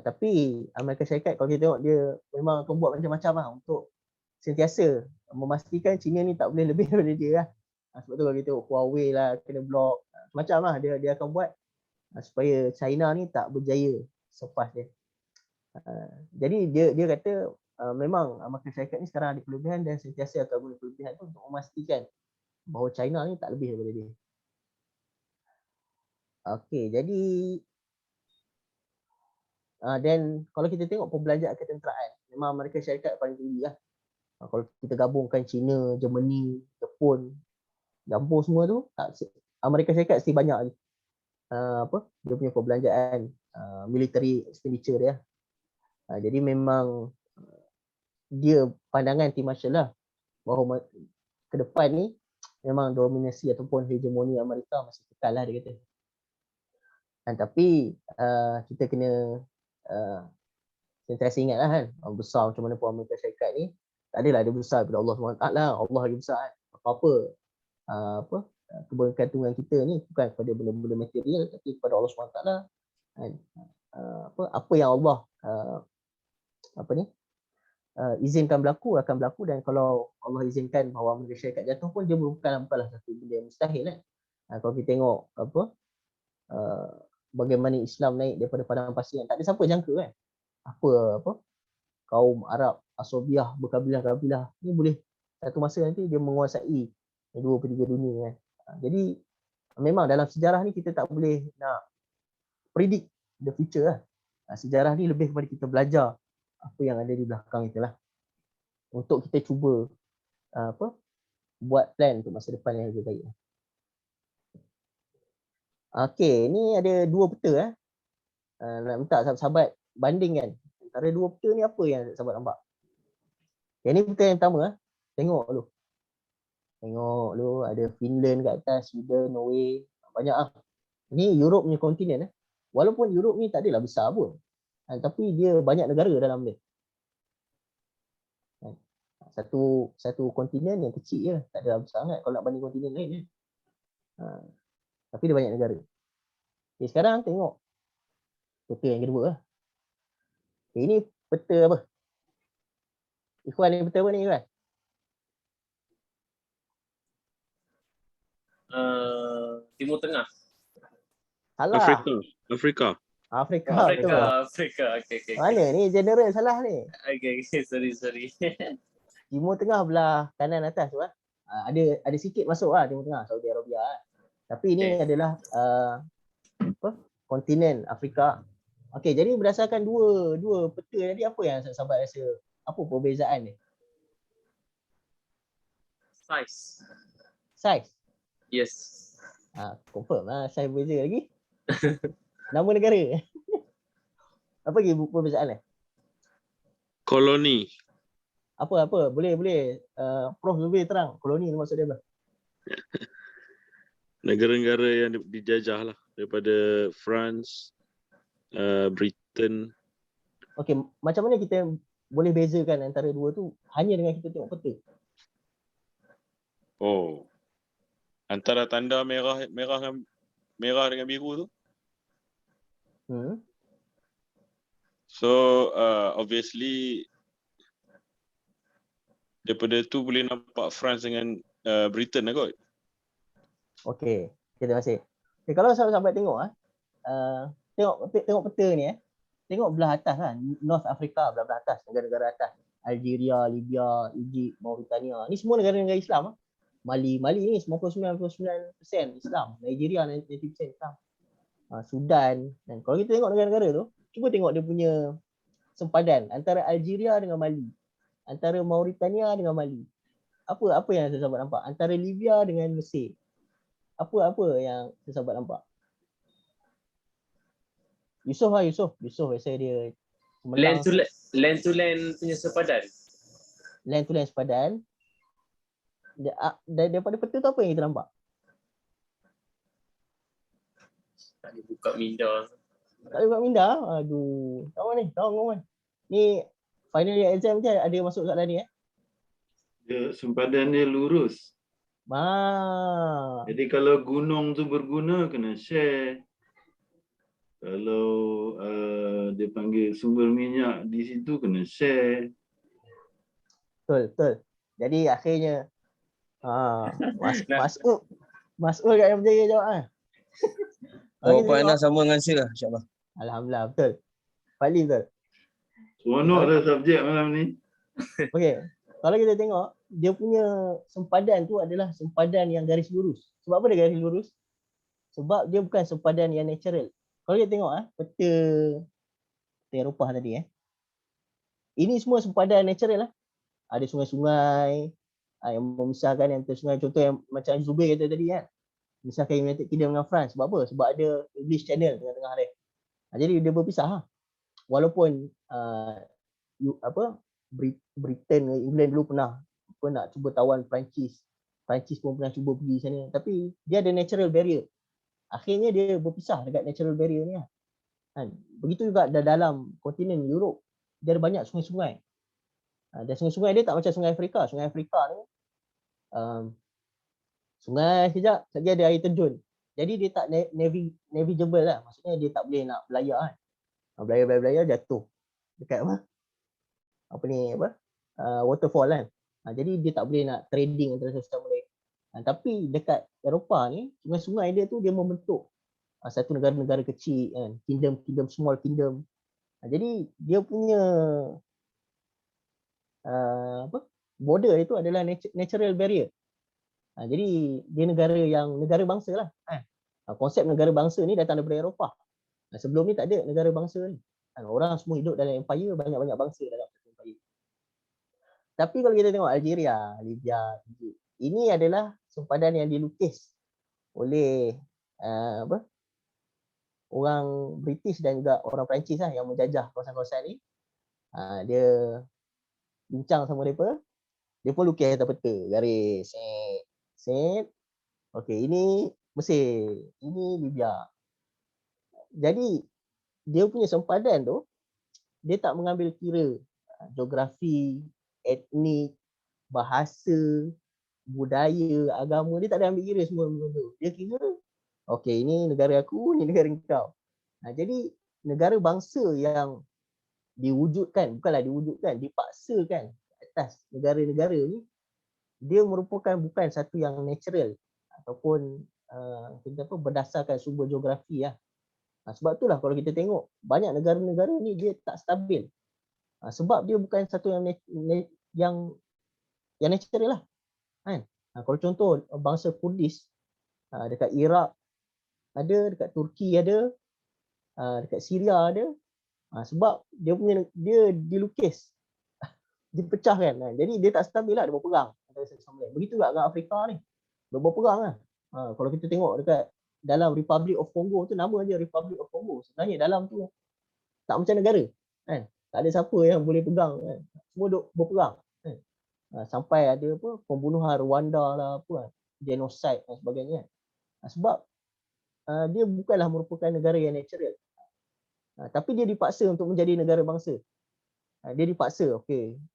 Tapi Amerika Syarikat kalau kita tengok dia memang akan buat macam-macam lah untuk sentiasa memastikan China ni tak boleh lebih daripada dia lah. Sebab tu kalau kita tengok Huawei lah kena blok, macam lah dia akan buat supaya China ni tak berjaya selepas dia. Jadi dia kata memang Amerika Syarikat ni sekarang ada kelebihan dan sentiasa akan guna kelebihan tu untuk memastikan bahawa China ni tak lebih daripada dia. Okey, jadi dan kalau kita tengok perbelanjaan ketenteraan, memang Amerika Syarikat paling tinggi lah. Kalau kita gabungkan China, Germany, Jepun, campur semua tu, Amerika Syarikat mesti banyak lagi. Dia punya perbelanjaan military expenditure dia. Jadi memang dia pandangan Tim Marshall lah bahawa ke depan ni memang dominasi ataupun hegemoni Amerika masih kekal lah dia kata. Tapi kita kena sentiasa ingat lah kan, besar macam mana pun Amerika Syarikat ni, tak adalah dia besar daripada Allah SWT. Allah lagi besar kan. Apa-apa kebergantungan kita ni bukan kepada benda-benda material, tapi kepada Allah SWT kan. Apa yang Allah izinkan berlaku akan berlaku, dan kalau Allah izinkan bahawa Amerika Syarikat jatuh pun dia bukanlah satu benda yang mustahil kan. Kalau kita tengok bagaimana Islam naik daripada padang pasir yang tak ada siapa jangka kan. Kaum Arab Asobiah berkabilah-kabilah ni boleh satu masa nanti dia menguasai 2/3 dunia kan. Jadi memang dalam sejarah ni kita tak boleh nak predict the future lah. Sejarah ni lebih kepada kita belajar apa yang ada di belakang itulah, untuk kita cuba buat plan untuk masa depan yang lebih baik. Okey, ni ada dua peta nak minta sahabat-sahabat bandingkan antara dua peta ni, apa yang sahabat nampak. Yang ni peta yang pertama. Tengok dulu ada Finland kat atas, Sweden, Norway, banyak ah. Ni Europe punya kontinen. Walaupun Europe ni tak adalah besar pun, tapi dia banyak negara dalam dia. Satu kontinen yang kecil je, tak adalah besar sangat kalau nak banding kontinen lain. Tapi dia banyak negara. Okay, sekarang tengok peta yang kedua lah. Ini peta apa? Ikhwan, ni peta apa ni Ikhwan? Timur Tengah. Salah. Afrika. Okay. Mana ni general salah ni? Okay, sorry. Timur Tengah belah kanan atas tu lah. Ada sikit masuk lah Timur Tengah, Saudi Arabia lah. Tapi ini adalah kontinen Afrika. Okey, jadi berdasarkan dua peta tadi, apa yang sahabat rasa, apa perbezaan ni? Size? Yes. Confirm lah, size berbeza lagi. Nama negara. Apa lagi perbezaan ni? Koloni. Apa? Boleh. Prof lebih terang. Koloni ni maksud dia apa? Negara-negara yang dijajah lah, daripada France, Britain. Okey, macam mana kita boleh bezakan antara dua tu hanya dengan kita tengok peta? Oh. Antara tanda merah dengan biru tu. So obviously daripada tu boleh nampak France dengan Britain lah kot. Okey, terima kasih. Kalau sahabat-sahabat tengok tengok peta ni tengok belah atas kan, North Africa belah atas, negara-negara atas. Algeria, Libya, Egypt, Mauritania. Ni semua negara-negara Islam. Mali ni 99% Islam. Nigeria 90% Islam. Sudan. Dan kalau kita tengok negara-negara tu, cuba tengok dia punya sempadan antara Algeria dengan Mali. Antara Mauritania dengan Mali. Apa yang sahabat nampak? Antara Libya dengan Mesir. Apa yang sahabat nampak? Yusof biasa dia Land to land punya sepadan. Land to land sepadan. Daripada peta tu apa yang kita nampak? Tak boleh buka minda. Tak boleh buat minda. Aduh. Kawan. Ni final year exam je ada masuk soalan ni Dia sempadan dia lurus. Jadi kalau gunung tu berguna kena share. Kalau dia panggil sumber minyak di situ kena share. Betul. Jadi akhirnya Mas'ul kat yang berjaya jawab Jawapan Anas sama dengan Syed lah, insyaAllah. Alhamdulillah, betul. Fadli betul. Seronok dah subjek malam ni. Okey. Kalau kita tengok, dia punya sempadan tu adalah sempadan yang garis lurus. Sebab apa dia garis lurus? Sebab dia bukan sempadan yang natural. Kalau kita tengok peta Eropah tadi ini semua sempadan natural Ada sungai-sungai yang memisahkan yang sungai, contoh yang macam Zubair kata tadi memisahkan United Kingdom dengan France. Sebab apa? Sebab ada English Channel tengah-tengah dia. Jadi dia berpisah Walaupun Britain, England dulu pernah nak cuba tawan Perancis pun pernah cuba pergi sana, tapi dia ada natural barrier. Akhirnya dia berpisah dekat natural barrier ni Begitu juga dalam kontinen Europe, dia ada banyak sungai-sungai. Dan sungai-sungai dia tak macam sungai Afrika. Sungai Afrika ni sungai sekejap lagi ada air terjun. Jadi dia tak navigable Maksudnya dia tak boleh nak belayar belayar jatuh dekat waterfall jadi dia tak boleh nak trading antara satu sama lain. Tapi dekat Eropah ni, sungai-sungai dia tu dia membentuk satu negara-negara kecil kingdom, small kingdom. Jadi dia punya border itu adalah natural barrier. Jadi dia negara bangsa lah. Konsep negara bangsa ni datang daripada Eropah. Sebelum ni tak ada negara bangsa ni. Orang semua hidup dalam empire, banyak-banyak bangsa dalam satu empire. Tapi kalau kita tengok Algeria, Libya, Egypt, ini adalah sempadan yang dilukis oleh orang British dan juga orang Perancis yang menjajah kawasan-kawasan ni. Dia bincang sama mereka. Dia pun lukis atas peta, garis. Set. Okey, ini Mesir, ini Libya. Jadi dia punya sempadan tu dia tak mengambil kira geografi, etnik, bahasa, budaya, agama. Dia tak ada ambil kira semua benda tu. Dia kira okey, ini negara aku, ini negara kau. Jadi negara bangsa yang dipaksakan atas negara-negara ni, dia merupakan bukan satu yang natural ataupun berdasarkan sumber geografi sebab itulah kalau kita tengok banyak negara-negara ni dia tak stabil. Sebab dia bukan satu yang natural lah. Kalau contoh bangsa Kurdis dekat Iraq ada, dekat Turki ada, dekat Syria ada. Sebab dia dilukis, dipecahkan. Jadi dia tak stabil lah, dia berperang antara satu sama lain. Begitu juga dengan Afrika ni. Dia berperang kalau kita tengok dekat dalam Republic of Congo tu, nama je Republic of Congo. Sebenarnya dalam tu tak macam negara. Tak ada siapa yang boleh pegang. Semua duk berperang. Sampai ada pembunuhan Rwanda lah, genocide dan sebagainya. Sebab dia bukanlah merupakan negara yang natural. Tapi dia dipaksa untuk menjadi negara bangsa. Dia dipaksa,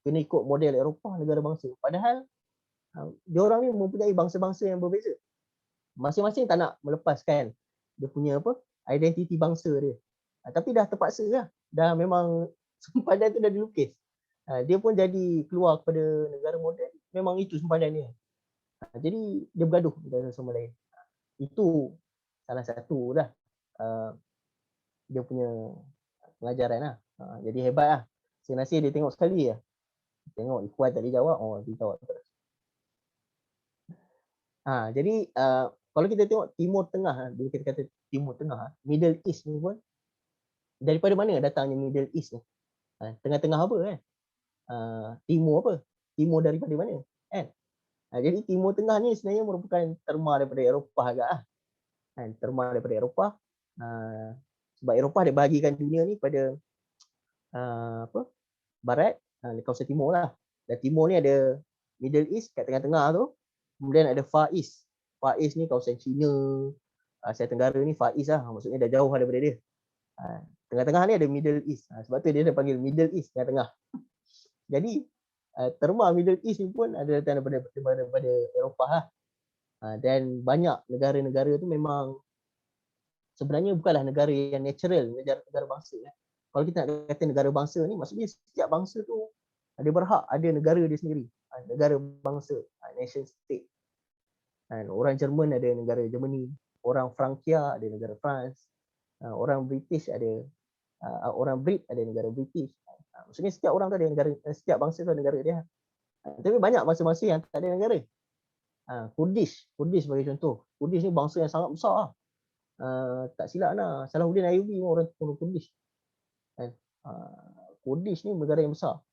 kena ikut model Eropah, negara bangsa. Padahal diorang ni mempunyai bangsa-bangsa yang berbeza. Masing-masing tak nak melepaskan dia punya identiti bangsa dia. Tapi dah terpaksa lah. Dah memang sempadan tu dah dilukis. Dia pun jadi keluar kepada negara moden, memang itu sempadan dia. Jadi dia bergaduh dengan sama lain. Itu salah satu dah dia punya pengajaran lah. Jadi hebat lah. Saya nasi dia tengok sekali lah. Tengok Ikhwan tak dijawab, dia jawab terus. Jadi kalau kita tengok Timur Tengah, bila kita kata Timur Tengah, Middle East ni pun daripada mana datangnya Middle East ni? Tengah-tengah apa kan? Timur apa? Timur daripada mana? Kan? Jadi Timur Tengah ni sebenarnya merupakan terma daripada Eropah agak lah. Terma daripada Eropah. Sebab Eropah dia bahagikan dunia ni pada Barat, di kawasan Timur lah. Dan Timur ni ada Middle East kat tengah-tengah tu. Kemudian ada Far East. Far East ni kawasan China, Asia Tenggara ni Far East lah. Maksudnya dah jauh daripada dia. Tengah-tengah ni ada Middle East. Sebab tu dia panggil Middle East tengah-tengah. Jadi terma Middle East ni pun ada datang daripada Eropah lah. Dan banyak negara-negara tu memang sebenarnya bukanlah negara yang natural, negara bangsa. Kalau kita nak kata negara bangsa ni, maksudnya setiap bangsa tu dia berhak ada negara dia sendiri. Negara bangsa, nation state. Orang Jerman ada negara Germany, orang Frankia ada negara France, orang British ada orang Brit ada negara British. Maksudnya setiap orang tu ada negara, setiap bangsa tu ada negara dia. Tapi banyak bangsa-bangsa yang tak ada negara. Kurdish sebagai contoh. Kurdish ni bangsa yang sangat besar lah. Tak silap lah, Salahuddin Ayyubi orang Kurdish. Kurdish ni negara yang besar.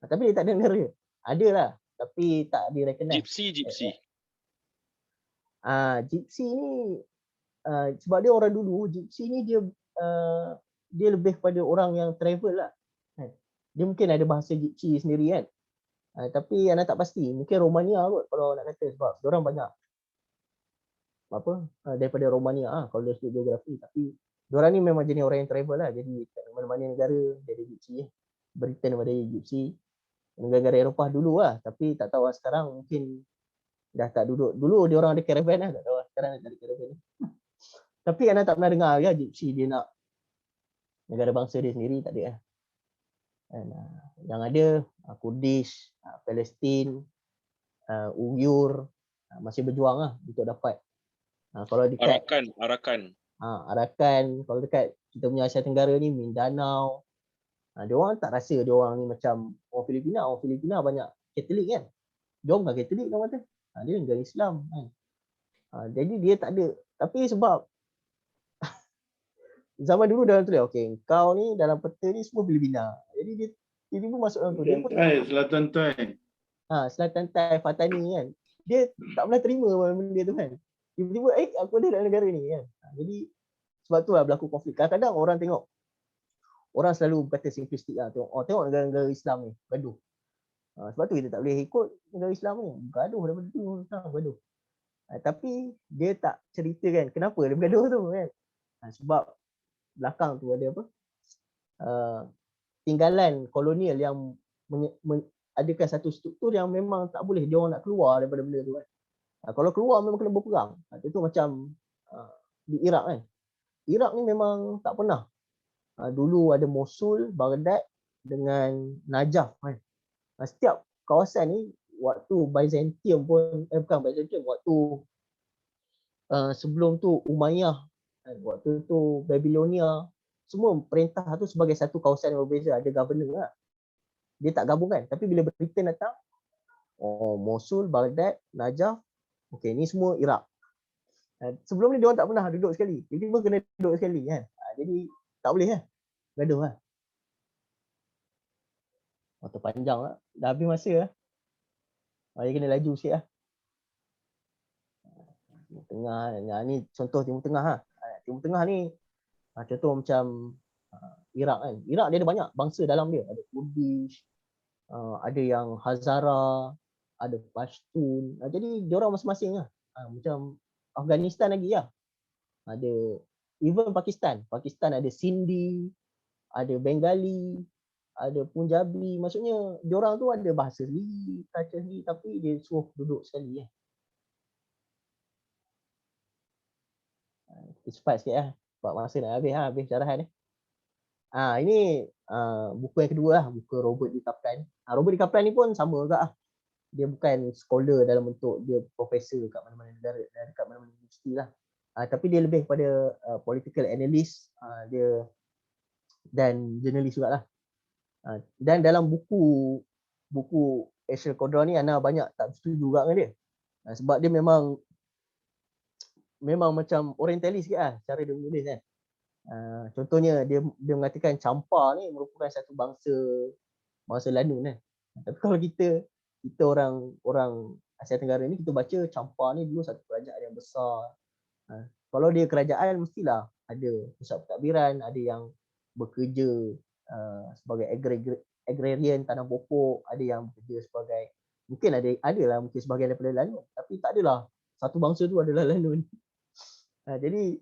Tapi dia tak ada negara. Ada lah, tapi tak di-recognize. Gypsy. Gypsy ni sebab dia orang dulu, Gypsy ni dia lebih kepada orang yang travel lah. Dia mungkin ada bahasa Gypsy sendiri kan. Tapi anak tak pasti, mungkin Romania kot kalau nak kata, sebab diorang banyak daripada Romania kalau dari segi geografi. Tapi diorang ni memang jenis orang yang travel lah. Jadi kat mana-mana negara dia ada Gypsy. Britain ada Gypsy. Negara-negara Eropah dulu lah. Tapi tak tahu lah sekarang mungkin dah tak duduk. Dulu diorang ada caravan lah. Tak tahu lah sekarang ada caravan. Tapi anak tak pernah dengar ya Gypsy dia nak negara bangsa dia sendiri, tak ada lah. Yang ada Kurdish, Palestin, Uyghur masih berjuang lah untuk dapat. Kalau dekat Arakan. Arakan, kalau dekat kita punya Asia Tenggara ni Mindanao, dia orang tak rasa dia orang ni macam orang Filipina. Orang Filipina banyak Katolik kan. Dia orang bukan Katolik dia kata. Dia negara Islam kan. Jadi dia tak ada. Tapi sebab zaman dulu dalam tulis, okey, kau ni dalam peta ni semua Filipina. Jadi dia tiba-tiba masuk dalam tu. Selatan Tai. Selatan Tai, Fatani kan. Dia tak pernah terima benda tu kan. Tiba-tiba aku ada dalam negara ni kan. Jadi sebab tu lah berlaku konflik. Kadang-kadang orang tengok, orang selalu berkata simplistik lah. Tengok negara-negara Islam ni, gaduh. Sebab tu kita tak boleh ikut negara Islam ni. Gaduh daripada tu, gaduh. Tapi dia tak ceritakan kenapa dia bergaduh tu kan. Sebab belakang tu ada apa? Tinggalan kolonial yang adakan satu struktur yang memang tak boleh dia orang nak keluar daripada benda tu kan. Kalau keluar memang kena berperang. Itu macam di Iraq kan. Iraq ni memang tak pernah. Dulu ada Mosul, Baghdad dengan Najaf kan. Setiap kawasan ni waktu Byzantium pun bukan Byzantium, waktu sebelum tu Umayyah kan, waktu tu Babylonia, semua perintah tu sebagai satu kawasan yang berbeza, ada governor lah. Dia tak gabungkan. Tapi bila Britain datang, Mosul, Baghdad, Najaf, okey ni semua Iraq. Sebelum ni dia orang tak pernah duduk sekali. Tiba-tiba kena duduk sekali kan. Jadi tak boleh lah. Gaduh lah. Waktu panjang lah. Dah habis masa lah. Dia kena laju sikit lah. Timur Tengah ni contoh Timur Tengah lah. Timur Tengah ni contoh macam Iraq kan. Iraq dia ada banyak bangsa dalam dia. Ada Kurdish, ada yang Hazara, ada Pashtun. Jadi diorang masing-masing lah. Macam Afghanistan lagi lah. Ada even Pakistan. Pakistan ada Sindhi, ada Bengali, ada Punjabi. Maksudnya diorang tu ada bahasa sendiri, culture sendiri, tapi dia suruh duduk sekali. Cepat sikit lah. Sebab masa nak habis syarahan ni. Ini buku yang kedua lah, buku Robert D. Kaplan. Robert D. Kaplan ni pun sama juga lah. Dia bukan scholar dalam bentuk dia profesor kat mana-mana negara, dekat mana-mana universiti lah. Tapi dia lebih pada political analyst dia dan jurnalis jugalah. Dan dalam buku Ashil Qadra ni Ana banyak tak setuju juga dengan dia. Sebab dia memang macam orientalis sikit lah cara dia menulis kan. Contohnya dia mengatakan Champa ni merupakan satu bangsa Lanun kan. Tapi kalau kita orang Asia Tenggara ni, kita baca Champa ni dulu satu kerajaan yang besar. Kalau dia kerajaan, mestilah ada pusat pentadbiran, ada yang bekerja sebagai agrarian, tanam pokok, ada yang bekerja sebagai, mungkin adalah mungkin sebahagian daripada Lanun, tapi tak adalah satu bangsa tu adalah Lanun. Jadi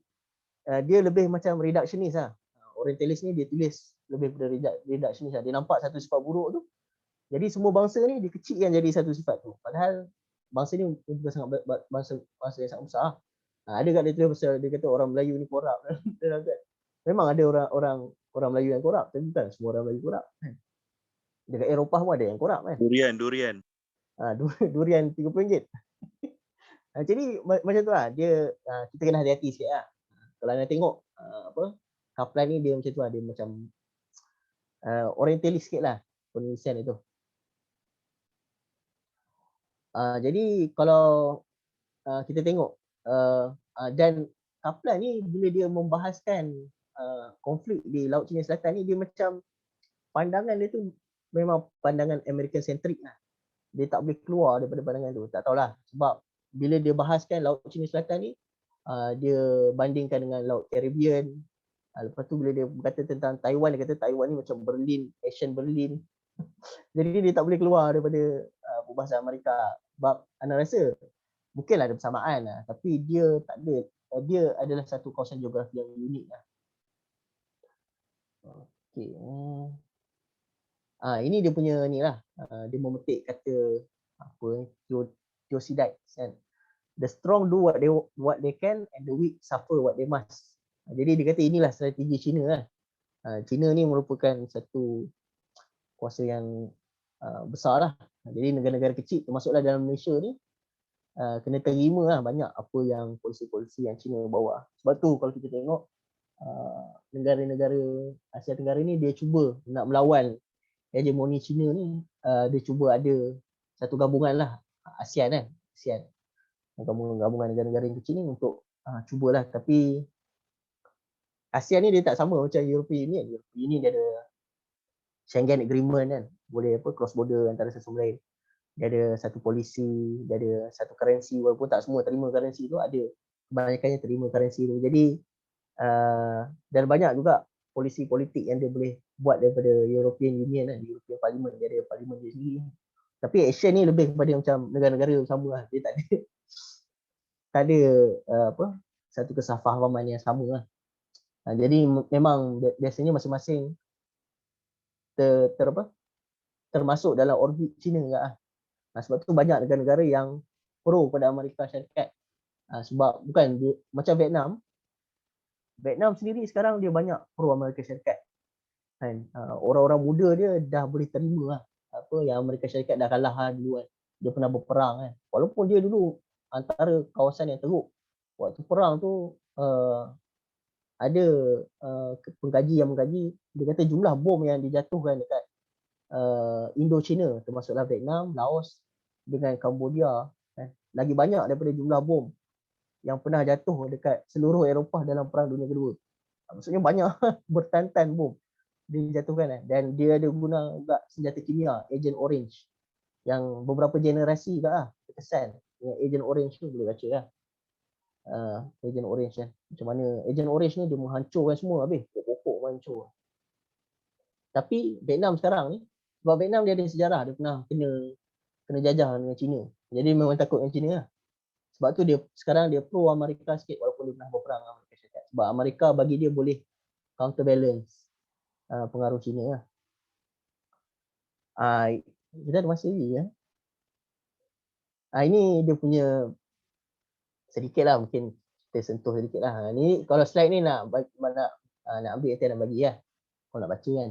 dia lebih macam reductionist lah. Orientalis ni dia tulis lebih pada reductionist lah. Dia nampak satu sifat buruk tu, jadi semua bangsa ni dikecilkan jadi satu sifat tu. Padahal bangsa ni bukan sangat bangsa yang sangat besar. Ada kat dia tulis pasal dia kata orang Melayu ni korup. Memang ada orang Melayu yang korup, tapi bukan semua orang Melayu korup. Dekat Eropah pun ada yang korup kan. Durian. Durian RM30. Jadi macam tu lah. Dia kita kena hati-hati sikit lah. Kalau anda tengok Kaplan ni dia macam tu lah. Dia macam orientalis sikit lah penulisan itu. Jadi kalau kita tengok dan Kaplan ni bila dia membahaskan konflik di Laut Cina Selatan ni, dia macam pandangan dia tu memang pandangan American centric lah. Dia tak boleh keluar daripada pandangan tu. Tak tahulah sebab bila dia bahaskan Laut Cina Selatan ni, dia bandingkan dengan Laut Caribbean. Lepas tu bila dia berkata tentang Taiwan, dia kata Taiwan ni macam Berlin, Asian Berlin. Jadi dia tak boleh keluar daripada perbahasan Amerika. Sebab anda rasa mungkinlah ada persamaan lah, tapi dia tak ada. Dia adalah satu kawasan geografi yang unik lah. Okay. Ini dia punya ni lah. Dia memetik kata apa Thucydides kan. The strong do what they can and the weak suffer what they must. Jadi dia kata inilah strategi China lah. China ni merupakan satu kuasa yang besar lah. Jadi negara-negara kecil termasuklah dalam Malaysia ni kena terima lah banyak apa yang polisi-polisi yang China bawa. Sebab tu kalau kita tengok negara-negara Asia Tenggara ni dia cuba nak melawan hegemoni China ni. Dia cuba ada satu gabungan lah ASEAN kan. ASEAN. Gabungan negara-negara yang kecil ni untuk cubalah, tapi ASEAN ni dia tak sama macam European Union. European Union dia ada Schengen Agreement kan. Boleh cross border antara satu sama lain. Dia ada satu polisi, dia ada satu currency, walaupun tak semua terima currency tu, ada kebanyakannya terima currency tu. Jadi dan banyak juga polisi politik yang dia boleh buat daripada European Union kan, European Parliament, dia ada parlimen dia sendiri. Tapi action ni lebih kepada macam negara-negara sama lah. Dia tak ada satu kesefahaman yang sama lah. Jadi memang biasanya masing-masing termasuk dalam orbit China juga lah. Sebab tu banyak negara-negara yang pro pada Amerika Syarikat. Sebab bukan dia, macam Vietnam sendiri sekarang dia banyak pro Amerika Syarikat. Kan? Orang-orang muda dia dah boleh terima lah apa yang Amerika Syarikat dah kalah duluan. Dia pernah berperang kan. Walaupun dia dulu antara kawasan yang teruk. Waktu perang tu ada pengkaji yang mengkaji, dia kata jumlah bom yang dijatuhkan dekat Indo-China, termasuklah Vietnam, Laos dengan Cambodia lagi banyak daripada jumlah bom yang pernah jatuh dekat seluruh Eropah dalam Perang Dunia Kedua. Maksudnya banyak bertantan bom dijatuhkan dan dia ada guna juga senjata kimia Agent Orange yang beberapa generasi juga lah terkesan dengan Agent Orange tu. Boleh baca lah Agent Orange kan, macam mana Agent Orange ni dia menghancurkan semua habis, pokok-pokok menghancur. Tapi Vietnam sekarang ni, sebab Vietnam dia ada sejarah, dia pernah kena jajah dengan China. Jadi memang takut dengan China lah. Sebab tu dia sekarang dia pro Amerika sikit walaupun dia pernah berperang dengan Amerika Syarikat. Sebab Amerika bagi dia boleh counterbalance pengaruh China lah. Kita ada masa lagi ya. Ini dia punya sedikit lah, mungkin kita sentuh sedikit lah. Ni kalau slide ni nak ambil kita nak bagi lah. Kau nak baca kan.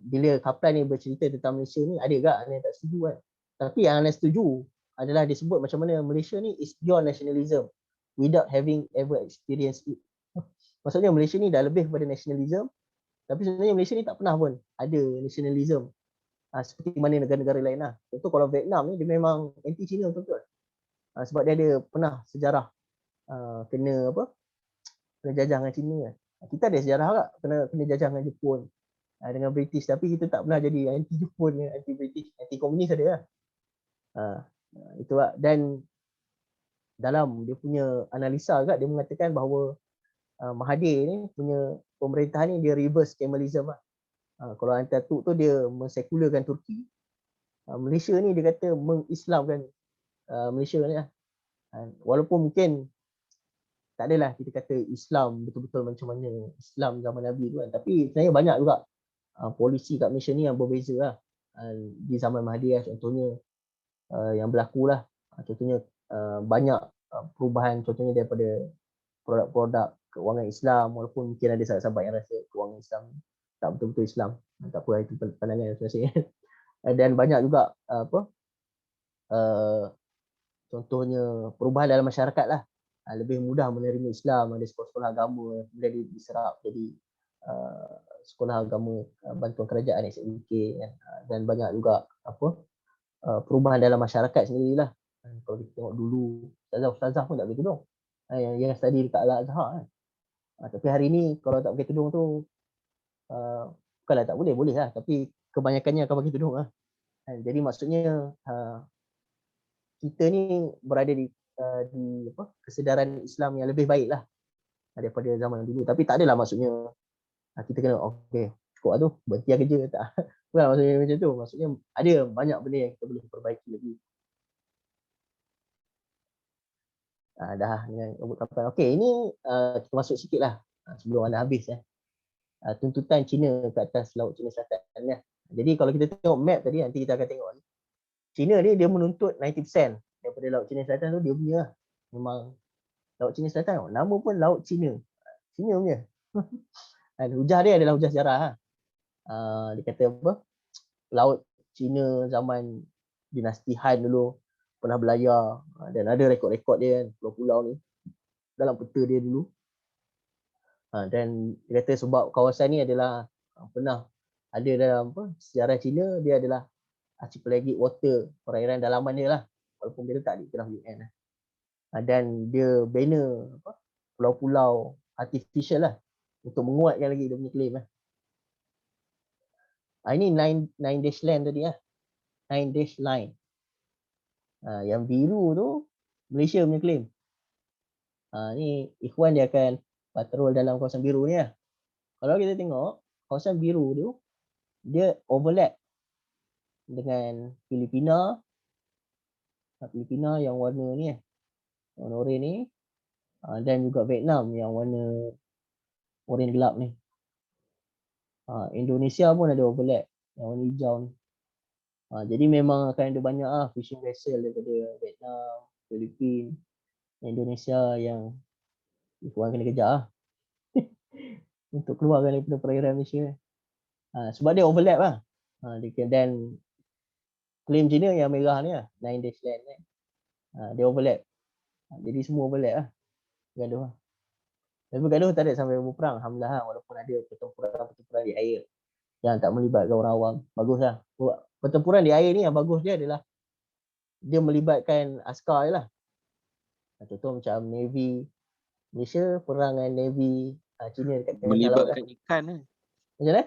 Bila Kaplan ni bercerita tentang Malaysia ni, ada juga yang tak setuju kan. Tapi yang anda setuju adalah disebut macam mana Malaysia ni is beyond nationalism. without having ever experienced it. Maksudnya Malaysia ni dah lebih kepada nationalism, tapi sebenarnya Malaysia ni tak pernah pun ada nationalism seperti mana negara-negara lain lah. Contoh kalau Vietnam ni dia memang anti Cina betul-betul. Sebab dia ada pernah sejarah kena jajah dengan Cina kan. Kita ada sejarah tak kena jajah dengan Jepun, dengan British, tapi kita tak pernah jadi anti Jepun, anti British, anti komunis ada lah. Itu lah. Dan dalam dia punya analisa agak dia mengatakan bahawa Mahathir ni punya pemerintahan ni dia reverse Kemalism lah. Kalau Atatürk tu dia mensekularkan Turki, Malaysia ni dia kata mengislamkan Malaysia ni lah. Walaupun mungkin tak adalah kita kata Islam betul-betul macam mana Islam zaman Nabi tu kan, tapi sebenarnya banyak juga polisi kat Malaysia ni yang berbeza lah di zaman Mahathir lah. Contohnya yang berlaku lah, contohnya banyak perubahan, contohnya daripada produk-produk keuangan Islam, walaupun mungkin ada sahabat-sahabat yang rasa keuangan Islam tak betul-betul Islam, tak apa, itu pandangan masing-masing. Dan banyak juga contohnya perubahan dalam masyarakat lah, lebih mudah menerima Islam, ada sekolah-sekolah agama kemudian diserap jadi sekolah agama bantuan kerajaan SMK kan. Dan banyak juga perubahan dalam masyarakat sendirilah. Kalau kita tengok dulu ustazah pun tak pakai tudung, yang study dekat Al-Azhar kan. Tapi hari ni kalau tak pakai tudung tu bukanlah tak boleh, boleh lah, tapi kebanyakannya akan pakai tudung lah. Jadi maksudnya kita ni berada di kesedaran Islam yang lebih baik lah daripada zaman dulu. Tapi tak adalah maksudnya kita kena okey cukup lah tu, berhenti lah kerja, tak. Bukan maksudnya macam tu. Maksudnya ada banyak benda yang kita boleh perbaiki lagi. Dah dengan robot kapal. Okey, ini kita masuk sikit lah sebelum anda habis tuntutan China ke atas Laut Cina Selatan ya. Jadi kalau kita tengok map tadi, nanti kita akan tengok China ni dia menuntut 90% daripada Laut Cina Selatan tu dia punya lah. Memang Laut Cina Selatan, nama pun Laut Cina. Cina punya. Hujah dia adalah hujah sejarah lah. Dia kata Laut Cina zaman dinasti Han dulu pernah berlayar, dan ada rekod-rekod dia kan, pulau-pulau ni dalam peta dia dulu. Dan dia kata sebab kawasan ni adalah pernah ada dalam sejarah Cina, dia adalah archipelagic water, perairan dalaman dia lah, walaupun dia tak diiktiraf UN lah. Dan dia bina pulau-pulau artificial lah untuk menguatkan lagi dia punya claim lah. Ini 9 dash line tadi lah, 9 dash line. Yang biru tu Malaysia punya claim. Ni Ikhwan dia akan patrol dalam kawasan biru ni lah. Kalau kita tengok kawasan biru tu dia overlap dengan Filipina yang warna ni warna oranye ni, dan juga Vietnam yang warna oranye gelap ni. Indonesia pun ada overlap yang warna hijau ni. Jadi memang akan ada banyak fishing vessel daripada Vietnam, Filipina, Indonesia yang Ikhwan kena kejar untuk keluarkan daripada perairan Malaysia. Sebab dia overlap lah. Dan claim China yang merah ni lah, 9 dash line ni. Dia overlap. Jadi semua overlap lah. Gaduh lah. Tapi gaduh tak ada sampai berperang. Alhamdulillah lah. Walaupun ada pertempuran di air yang tak melibatkan orang awam. Bagus lah. Pertempuran di air ni yang bagus dia adalah dia melibatkan askar je lah. Contoh macam Navy Malaysia perang dengan Navy China dekat tengah laut. Melibatkan ikan lah. Macam mana?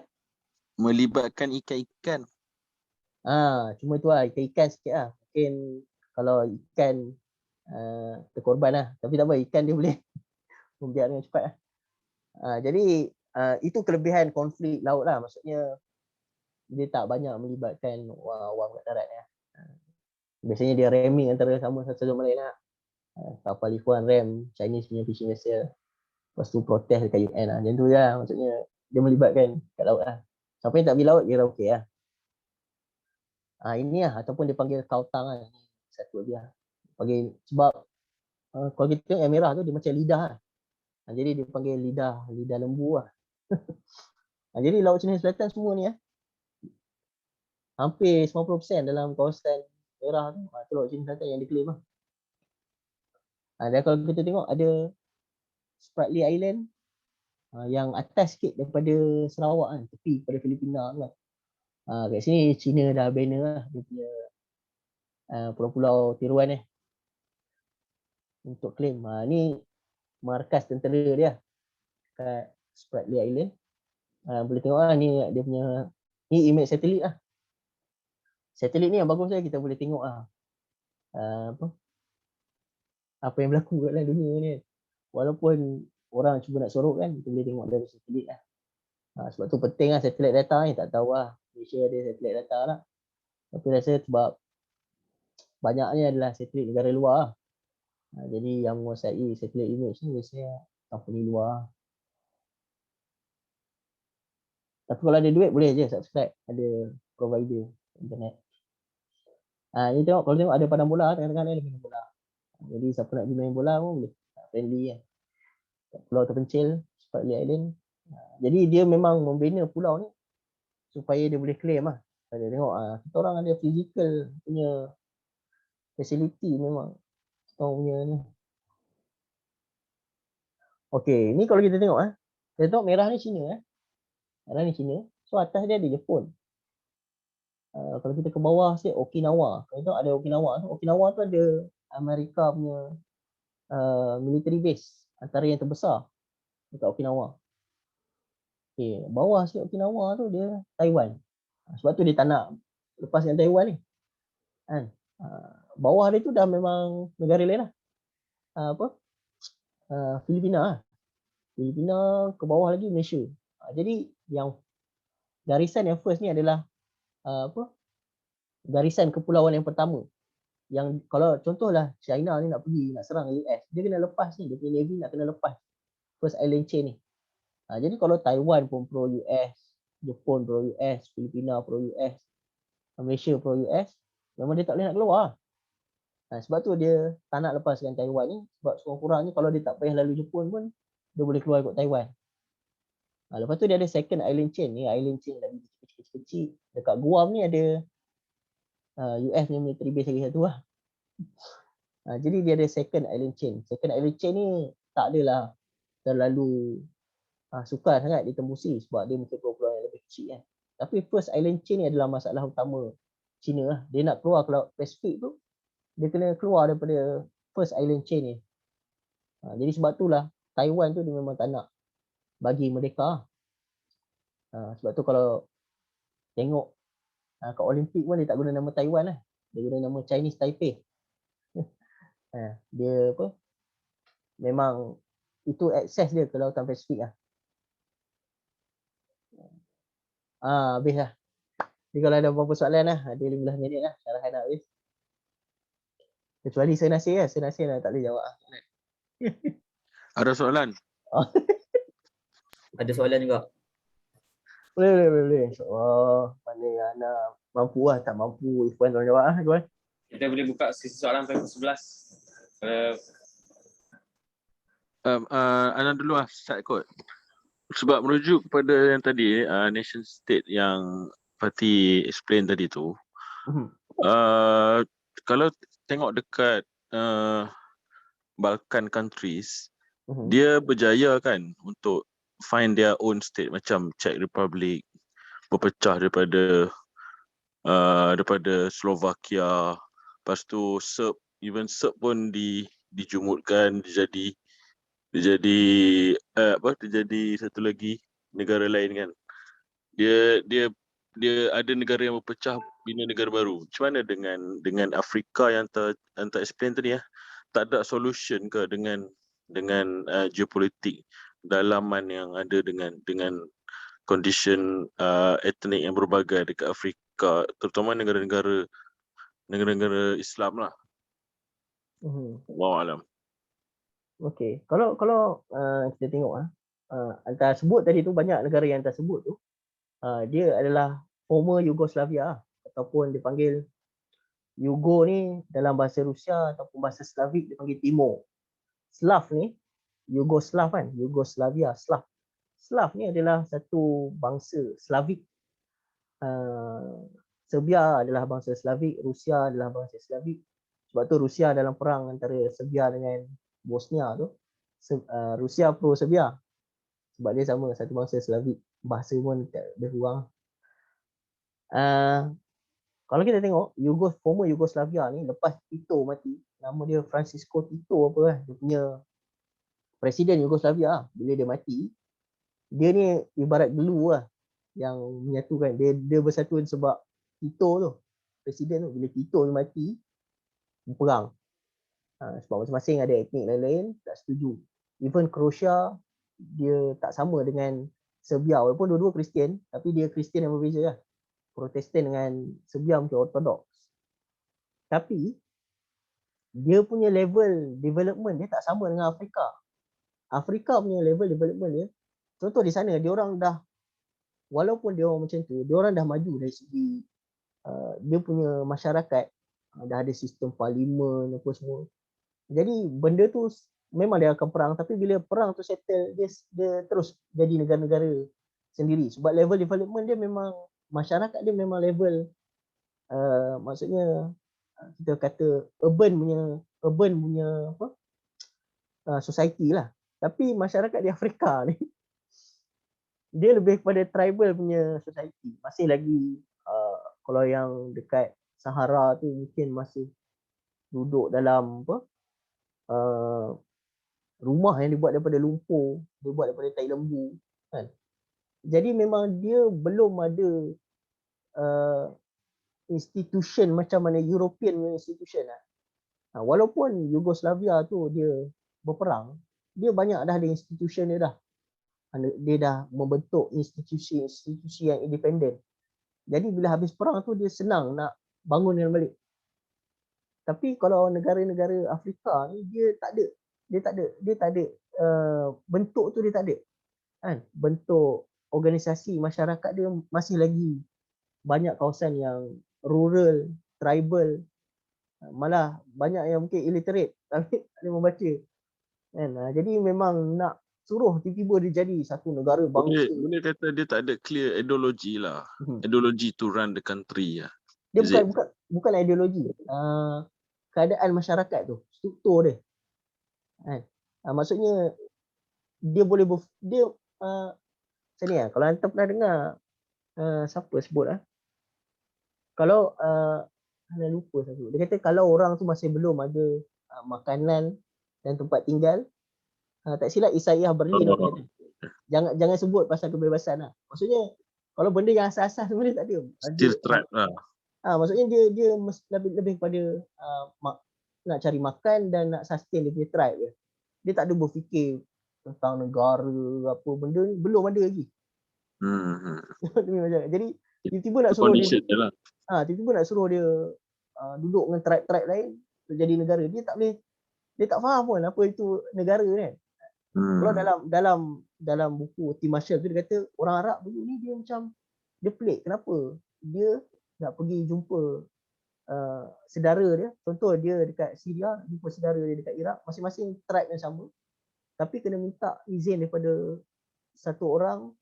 Melibatkan ikan-ikan. Cuma tu lah, ikan-ikan sikit lah. Mungkin kalau ikan terkorban lah. Tapi tak apa, ikan dia boleh membiak dengan cepat lah. Jadi itu kelebihan konflik laut lah. Maksudnya dia tak banyak melibatkan orang kat darat lah. Biasanya dia ramming antara sama satu sama lain lah. Kapal Ikhwan ram Chinese punya fishing vessel. Lepas tu protes dekat UN lah. Macam tu je lah. Maksudnya dia melibatkan kat laut lah. Siapa yang tak pergi laut, kira okey lah. Ini lah, ataupun dia panggil kautang lah. Satu lagi lah. Panggil, sebab kalau kita tengok yang merah tu, dia macam lidah lah. Jadi dia panggil lidah lembu lah. Jadi Laut Cina Selatan semua ni hampir 90% dalam kawasan merah tu, tu Laut Cina Selatan yang diklaim lah. Dan kalau kita tengok ada Spratly Island yang atas sikit daripada Sarawak kan, tepi pada Filipina kan. Kat sini China dah banner lah dia punya pulau-pulau tiruan untuk claim. Ni markas tentera dia kat Spratly Island. Boleh tengok lah ni dia punya, ni image satelit lah. Satelit ni yang bagus lah, kita boleh tengok lah apa yang berlaku kat dalam dunia ni. Walaupun orang cuba nak sorok kan, kita boleh tengok dari satelit lah. Sebab tu penting lah satelit data ni. Tak tahu lah Malaysia ada satelit data lah. Tapi rasa sebab banyaknya adalah satelit negara luar lah. Jadi yang menguasai satelit image ni biasanya company luar. Tapi kalau ada duit boleh je subscribe, ada provider internet. Ni tengok, kalau tengok ada padang bola, tengah-tengah ni ada padang bola. Jadi siapa nak pergi main bola pun boleh, friendly kan. Pulau terpencil, Spratly Island. Jadi dia memang membina pulau ni supaya dia boleh claim lah. Kita tengok kita orang ada physical punya facility memang. Kita orang punya ni. Okey, ni kalau kita tengok kita tengok merah ni China Merah ni China. So atas dia ada Jepun. Kalau kita ke bawah sikit Okinawa. Kalau tengok ada Okinawa tu. Okinawa tu ada Amerika punya military base antara yang terbesar dekat Okinawa. Okey, bawah sikit Okinawa tu dia Taiwan. Sebab tu dia tak nak lepaskan Taiwan ni. Kan? Bawah dia tu dah memang negara lain lah. Filipina lah. Filipina, ke bawah lagi Malaysia. Jadi yang garisan yang first ni adalah garisan kepulauan yang pertama. Yang kalau contohlah China ni nak pergi nak serang US, dia kena lepas ni, dia punya navy nak kena lepas first island chain ni. Jadi kalau Taiwan pun pro US, Jepun pro US, Filipina pro US, Malaysia pro US, memang dia tak boleh nak keluar. Sebab tu dia tak nak lepaskan Taiwan ni, sebab sekurang-kurangnya kalau dia tak payah lalu Jepun pun dia boleh keluar ikut Taiwan. Lepas tu dia ada second island chain ni, island chain lagi kecil-kecil. Dekat Guam ni ada US ni military base lagi satu lah. Jadi dia ada second island chain. Second island chain ni tak adalah terlalu sukar sangat ditembusi sebab dia mungkin pulau-pulau yang lebih kecil kan. Tapi first island chain ni adalah masalah utama China lah. Dia nak keluar ke Laut Pasifik tu, dia kena keluar daripada first island chain ni. Jadi sebab itulah Taiwan tu dia memang tak nak bagi merdeka. Sebab tu kalau tengok kat Olimpik pun dia tak guna nama Taiwan lah. Dia guna nama Chinese Taipei. Dia memang itu akses dia ke Lautan Pasifik lah. Habis lah. Jadi kalau ada apa-apa soalan lah, ada 15 minit lah syarahan nak habis. Kecuali saya Nasir lah tak boleh jawab. Ada soalan? Ada soalan juga. Boleh. InsyaAllah. Mana anak mampu lah, tak mampu Ikhwan tolong jawab lah. Ikhwan. Kita boleh buka sesi soalan sampai 11. Ana dulu lah start kot. Sebab merujuk kepada yang tadi nation state yang Fatih explain tadi tu. Kalau tengok dekat Balkan countries, dia berjaya kan untuk find their own state, macam Czech Republic berpecah daripada Slovakia. Lepas tu Serb, even Serb pun dijumutkan dia jadi satu lagi negara lain kan. Dia ada negara yang berpecah bina negara baru. Macam mana dengan Afrika yang tak explain tadi tak ada solution ke dengan geopolitik dalaman yang ada dengan condition etnik yang berbagai dekat Afrika, terutama negara-negara Islam lah. Wallahu alam. Okey, kalau kita tengok antara sebut tadi tu, banyak negara yang tersebut tu dia adalah former Yugoslavia ataupun dipanggil Yugo ni dalam bahasa Rusia ataupun bahasa Slavik dipanggil Timor. Slav ni Yugoslav kan, Yugoslavia, Slav. Slav ni adalah satu bangsa Slavik. Serbia adalah bangsa Slavik, Rusia adalah bangsa Slavik. Sebab tu Rusia dalam perang antara Serbia dengan Bosnia tu, Rusia pro Serbia. Sebab dia sama satu bangsa Slavik, bahasa pun lebih kurang. Kalau kita tengok former Yugoslavia ni lepas Tito mati, nama dia Francisco Tito apa lah, dia punya presiden Yugoslavia. Bila dia mati, dia ni ibarat glue lah yang menyatukan. Dia bersatu sebab Tito tu, presiden tu. Bila Tito ni mati, berperang. Sebab masing-masing ada etnik lain-lain tak setuju. Even Croatia dia tak sama dengan Serbia, walaupun dua-dua Kristian, tapi dia Kristian yang berbeza lah. Protestan dengan Serbia mungkin Ortodoks. Tapi dia punya level development dia tak sama dengan Afrika. Afrika punya level development dia, contoh di sana dia orang dah, walaupun dia orang macam tu, dia orang dah maju dari segi dia punya masyarakat, dah ada sistem parlimen apa semua. Jadi benda tu memang dia akan perang, tapi bila perang tu settle, dia terus jadi negara-negara sendiri. Sebab level development dia memang, masyarakat dia memang level maksudnya kita kata urban punya apa society lah. Tapi masyarakat di Afrika ni dia lebih kepada tribal punya society. Masih lagi kalau yang dekat Sahara tu mungkin masih duduk dalam apa rumah yang dibuat daripada lumpur, dibuat daripada tai lembu kan. Jadi memang dia belum ada institution macam mana European institution lah. Walaupun Yugoslavia tu dia berperang, dia banyak dah ada institution dia dah. Dia dah membentuk institusi yang independen. Jadi bila habis perang tu dia senang nak bangunkan balik. Tapi kalau negara-negara Afrika ni dia tak ada bentuk tu, dia tak ada. Kan? Bentuk organisasi masyarakat dia masih lagi banyak kawasan yang rural, tribal, malah banyak yang mungkin illiterate, tapi tak boleh membaca. Kan? Jadi memang nak suruh tiba-tiba dia jadi satu negara bangsa. Boleh kata dia tak ada clear ideology lah. Ideology to run the country lah. Dia bukan ideologi. Keadaan masyarakat tu, struktur dia. Kan? Maksudnya dia boleh dia macam ni lah. Kalau anda pernah dengar siapa sebut lah. Kalau anda lupa siapa. Dia kata kalau orang tu masih belum ada makanan dan tempat tinggal, tak silap Isaiah Berlin kata. Jangan sebut pasal kebebasan lah. Maksudnya kalau benda yang asas-asas sebenarnya tak ada. Still trap lah. Maksudnya dia lebih kepada nak cari makan dan nak sustain dia punya tribe dia. Dia tak ada berfikir tentang negara apa benda ni, belum ada lagi. Jadi tiba-tiba nak suruh dia lah. Tiba-tiba nak suruh dia duduk dengan tribe-tribe lain untuk jadi negara. Dia tak faham pun apa itu negara kan. Kalau dalam buku Tim Marshall tu dia kata orang Arab dulu ni dia macam dia pelik. Kenapa? Dia nak pergi jumpa saudara dia. Contoh dia dekat Syria, jumpa saudara dia dekat Iraq, masing-masing tribe yang sama. Tapi kena minta izin daripada satu orang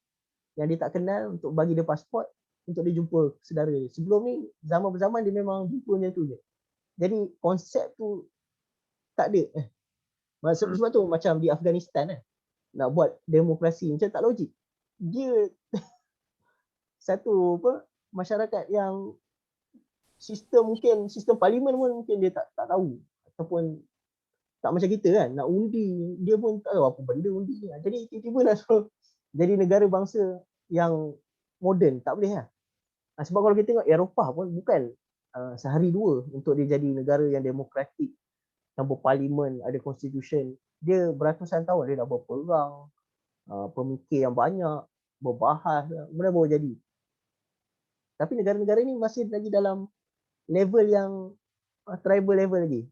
yang dia tak kenal untuk bagi dia pasport untuk dia jumpa saudara dia. Sebelum ni zaman berzaman dia memang jumpa macam tu je. Jadi konsep tu tak ada. Sebab tu macam di Afghanistan nak buat demokrasi macam tak logik. Dia satu masyarakat yang sistem parlimen pun mungkin dia tak tahu ataupun tak macam kita kan, nak undi dia pun tak tahu apa benda undi. Jadi tiba-tiba nak suruh jadi negara bangsa yang moden, tak boleh lah. Sebab kalau kita tengok Eropah pun bukan sehari dua untuk dia jadi negara yang demokratik, yang berparlimen, ada constitution. Dia beratusan tahun dia dah berperang, pemikir yang banyak, berbahas, benda baru jadi. Tapi negara-negara ni masih lagi dalam level yang tribal level lagi.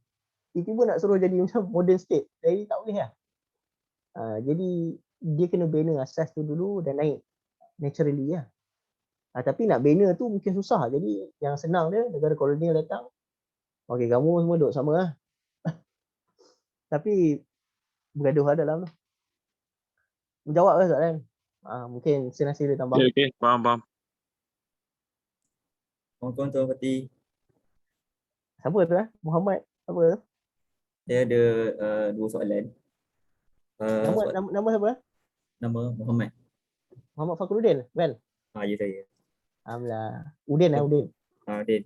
Tiba-tiba nak suruh jadi macam modern state, jadi tak boleh lah. Jadi dia kena bina asas tu dulu dan naik naturally lah. Tapi nak bina tu mungkin susah. Jadi yang senang dia negara kolonial datang, okey kamu semua duduk sama lah. Tapi bergaduh lah dalam tu. Menjawab ke soalan? Mungkin Senasir dia tambah. Okay, faham. Assalamualaikum Tuan Fatih. Siapa tu Muhammad apa tu? Saya ada 2 soalan. Nama siapa? Nama Muhammad. Muhammad Fakhruddin. Well. Ya saya. Alhamdulillah. Udin lah, Udin. Din.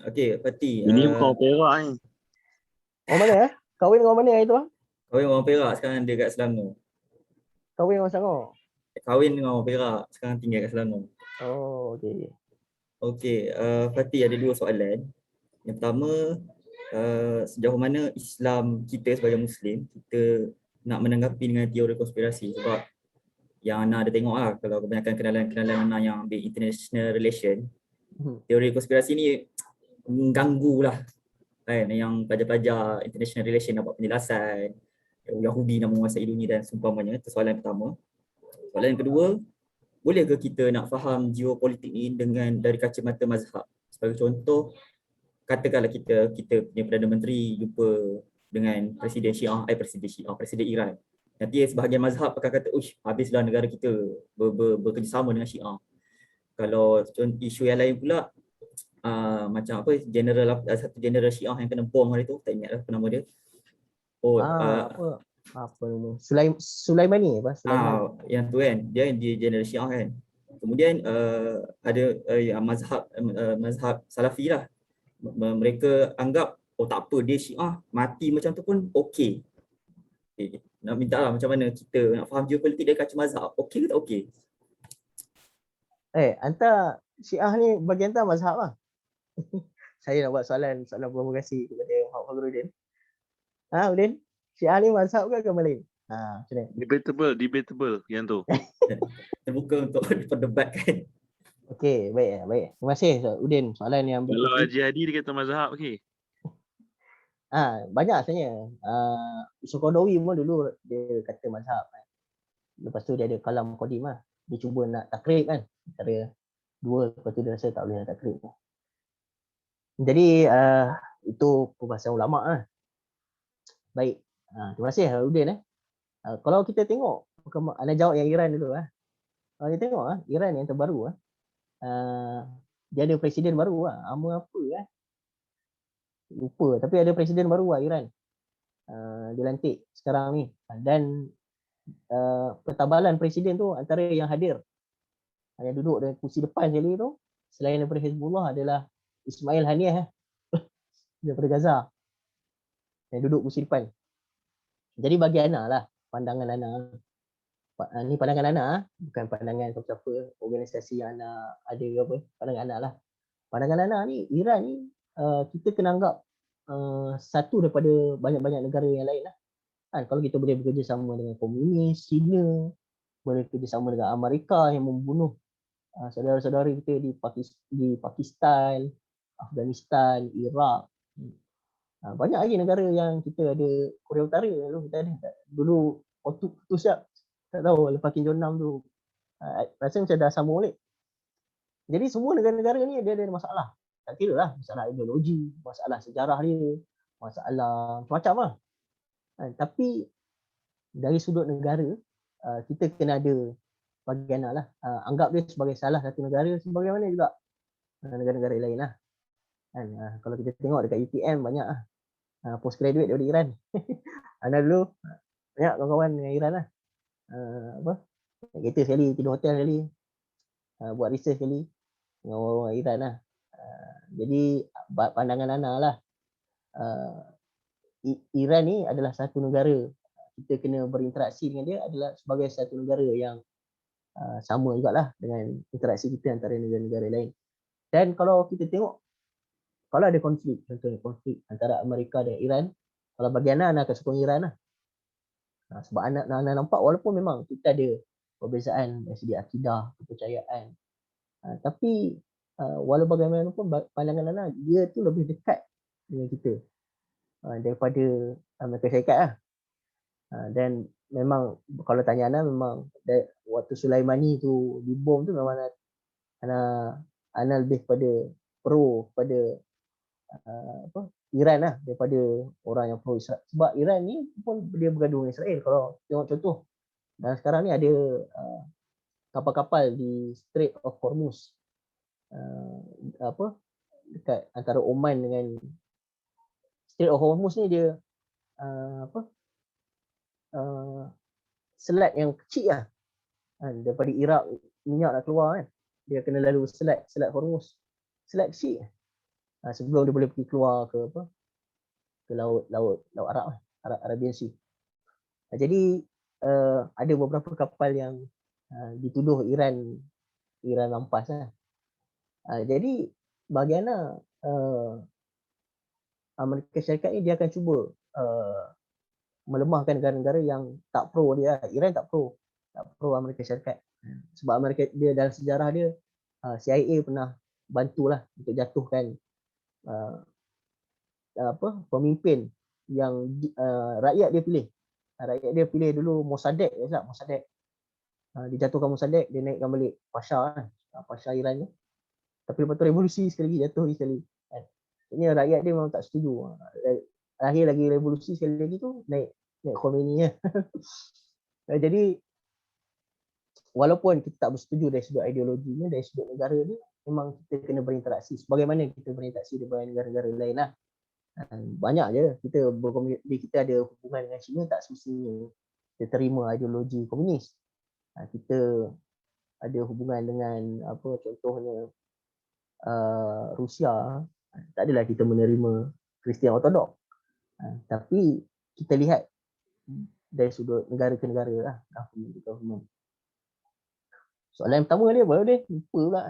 Okey, Fati. Ini bukan Perak ni. Orang mana Kahwin dengan orang mana hari tu Kahwin dengan orang Perak, sekarang dia kat Selangor. Kahwin dengan orang Selangor? Kahwin dengan orang Perak, sekarang tinggal kat Selangor. Oh, okey. Okey, Fati ada 2 soalan. Yang pertama, sejauh mana Islam kita sebagai Muslim, kita nak menanggapi dengan teori konspirasi? Sebab yang Ana ada tengok lah, kalau kebanyakan kenalan-kenalan Ana yang ambil international relation, teori konspirasi ni mengganggu lah kan, yang pelajar-pelajar international relation nak buat penjelasan, Yahudi nak menguasai dunia dan seumpamanya. Itu soalan pertama. Soalan yang kedua, boleh ke kita nak faham geopolitik ni dari kacamata mazhab? Sebagai contoh, katakanlah kita punya Perdana Menteri jumpa dengan Presiden Iran. Nanti sebahagian mazhab akan kata, habislah negara kita bekerjasama dengan Syiah. Kalau isu yang lain pula, macam satu general Syiah yang kena bom hari tu, tak ingat lah apa nama dia. Apa nama? Sulaimani apa? Yang tu kan, dia general Syiah kan. Kemudian ada mazhab Salafi lah. Mereka anggap tak apa, dia Syiah, mati macam tu pun okey. Nak minta lah macam mana kita nak faham geopolitik dari kaca mazhab, okey ke tak okey? Hantar Syiah ni bagi hantar mazhab lah. Saya nak buat soalan provokasi kepada Muhammad Fakhruddin. Udin, Syiah ni mazhab ke agama lain? Macam mana? Debatable yang tu. Terbuka untuk perdebatkan. Okey, baik. Terima kasih Udin, soalan yang Kalau Haji Hadi dia kata mazhab, okey. Banyak sebenarnya. Yusuf Qaradawi pun dulu dia kata mazhab kan. Lepas tu dia ada kalam qadim lah. Dia cuba nak takrib kan. Antara dua, lepas tu dia rasa tak boleh nak takrib. Jadi itu perbahasan ulama lah. Baik. Terima kasih Udin. Kalau kita tengok, anda jawab yang Iran dulu lah. Kalau kita tengok Iran yang terbaru dia ada presiden baru lah. Nama apa lupa, tapi ada presiden baru Iran. Dilantik sekarang ni. Dan pertabalan presiden tu antara yang hadir, yang duduk di kursi depan sekali tu, selain daripada Hezbollah adalah Ismail Haniyeh daripada Gaza yang duduk kursi depan. Jadi bagi Ana lah, pandangan Ana, ni pandangan Ana, bukan pandangan siapa organisasi yang Ana ada ke apa, pandangan Ana lah. Pandangan Ana ni, Iran ni kita kena anggap satu daripada banyak-banyak negara yang lain lah. Kalau kita boleh bekerjasama dengan komunis, China, boleh bekerjasama dengan Amerika yang membunuh saudara-saudara kita di Pakistan, Afghanistan, Iraq. Banyak lagi negara yang kita ada. Korea Utara dulu kita ada. Dulu waktu siap, tak tahu lepas Kim Jong Nam tu rasa macam dah sama balik. Jadi semua negara-negara ni dia ada masalah. Tak kira lah, masalah ideologi, masalah sejarah dia, masalah macam-macam lah. Tapi dari sudut negara, kita kena ada bagian lah. Anggap dia sebagai salah satu negara sebagaimana juga negara-negara lain lah. Kalau kita tengok dekat UTM banyak lah postgraduate daripada Iran. Anda dulu banyak kawan-kawan dengan Iran lah. Kereta sekali, tidur hotel sekali, buat research sekali dengan orang Iran lah. Jadi pandangan Ana lah, Iran ni adalah satu negara, kita kena berinteraksi dengan dia adalah sebagai satu negara yang sama jugalah dengan interaksi kita antara negara-negara lain. Dan kalau kita tengok, kalau ada konflik, contohnya konflik antara Amerika dan Iran, kalau bagi Ana akan sokong Iran lah. Sebab Ana nampak walaupun memang kita ada perbezaan dari segi akidah, kepercayaan, tapi walau bagaimanapun pandangan Ana, dia tu lebih dekat dengan kita daripada Amerika Syarikat lah. Dan memang kalau tanya Ana, memang waktu Sulaimani tu dibom tu memang Ana lebih pada pro pada Iran lah daripada orang yang pro Israel. Sebab Iran ni pun dia bergaduh dengan Israel. Kalau tengok contoh, dan sekarang ni ada kapal-kapal di Strait of Hormuz, dekat antara Oman dengan Strait of Hormuz ni, dia apa selat yang kecil lah. Daripada Iraq minyak nak keluar kan, dia kena lalu selat Hormuz, selat kecil. Sebelum dia boleh pergi keluar ke ke laut Arab lah, Arabian Sea. Jadi ada beberapa kapal yang dituduh Iran rampas lah. Jadi bagaimana Amerika Syarikat ni dia akan cuba melemahkan negara-negara yang tak pro dia. Iran tak pro Amerika Syarikat. Sebab Amerika dia dalam sejarah dia CIA pernah bantulah untuk jatuhkan pemimpin yang rakyat dia pilih. Rakyat dia pilih dulu Mossadegh, Mossadegh. Dijatuhkan Mossadegh, dia naikkan balik Pasha Iran tu. Tapi lepas tu revolusi sekali lagi, jatuh sekali. Ini rakyat dia memang tak setuju. Akhir lagi revolusi sekali lagi tu naik Khomeini. Jadi walaupun kita tak bersetuju dari sudut ideologinya, dari sudut negara dia, memang kita kena berinteraksi. Sebagaimana kita berinteraksi dengan negara-negara lain lah. Banyak je kita ada hubungan dengan China, tak semestinya kita terima ideologi komunis. Kita ada hubungan dengan contohnya Rusia, tak adalah kita menerima Kristian Ortodok. Tapi kita lihat dari sudut negara ke negara lah, government. Soalan yang pertama dia apa dia? Lupa pula.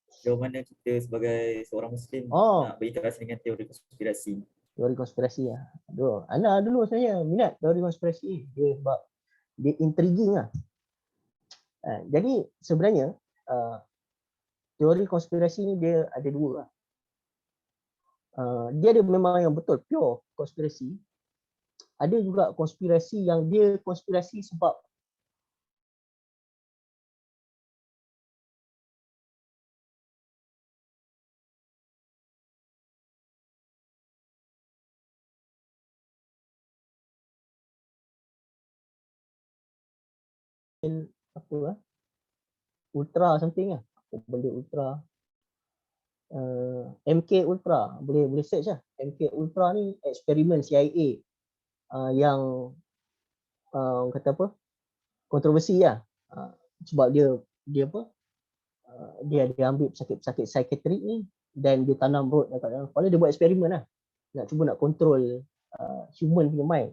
Sejauh mana kita sebagai seorang Muslim nak berinteraksi dengan teori konspirasi? Teori konspirasi lah. Aduh, Ana dulu saya minat teori konspirasi. Dia sebab dia intriguing lah. Jadi sebenarnya teori konspirasi ni dia ada dua lah. Dia ada memang yang betul pure konspirasi. Ada juga konspirasi yang dia konspirasi sebab Ultra something lah. Benda Ultra. MK Ultra, boleh search lah. MK Ultra ni eksperimen CIA yang kontroversi lah. Sebab dia ambil sakit psikiatrik ni dan dia tanam root dekat dalam kepala, dia buat eksperimen lah. Nak cuba nak kontrol human punya mind.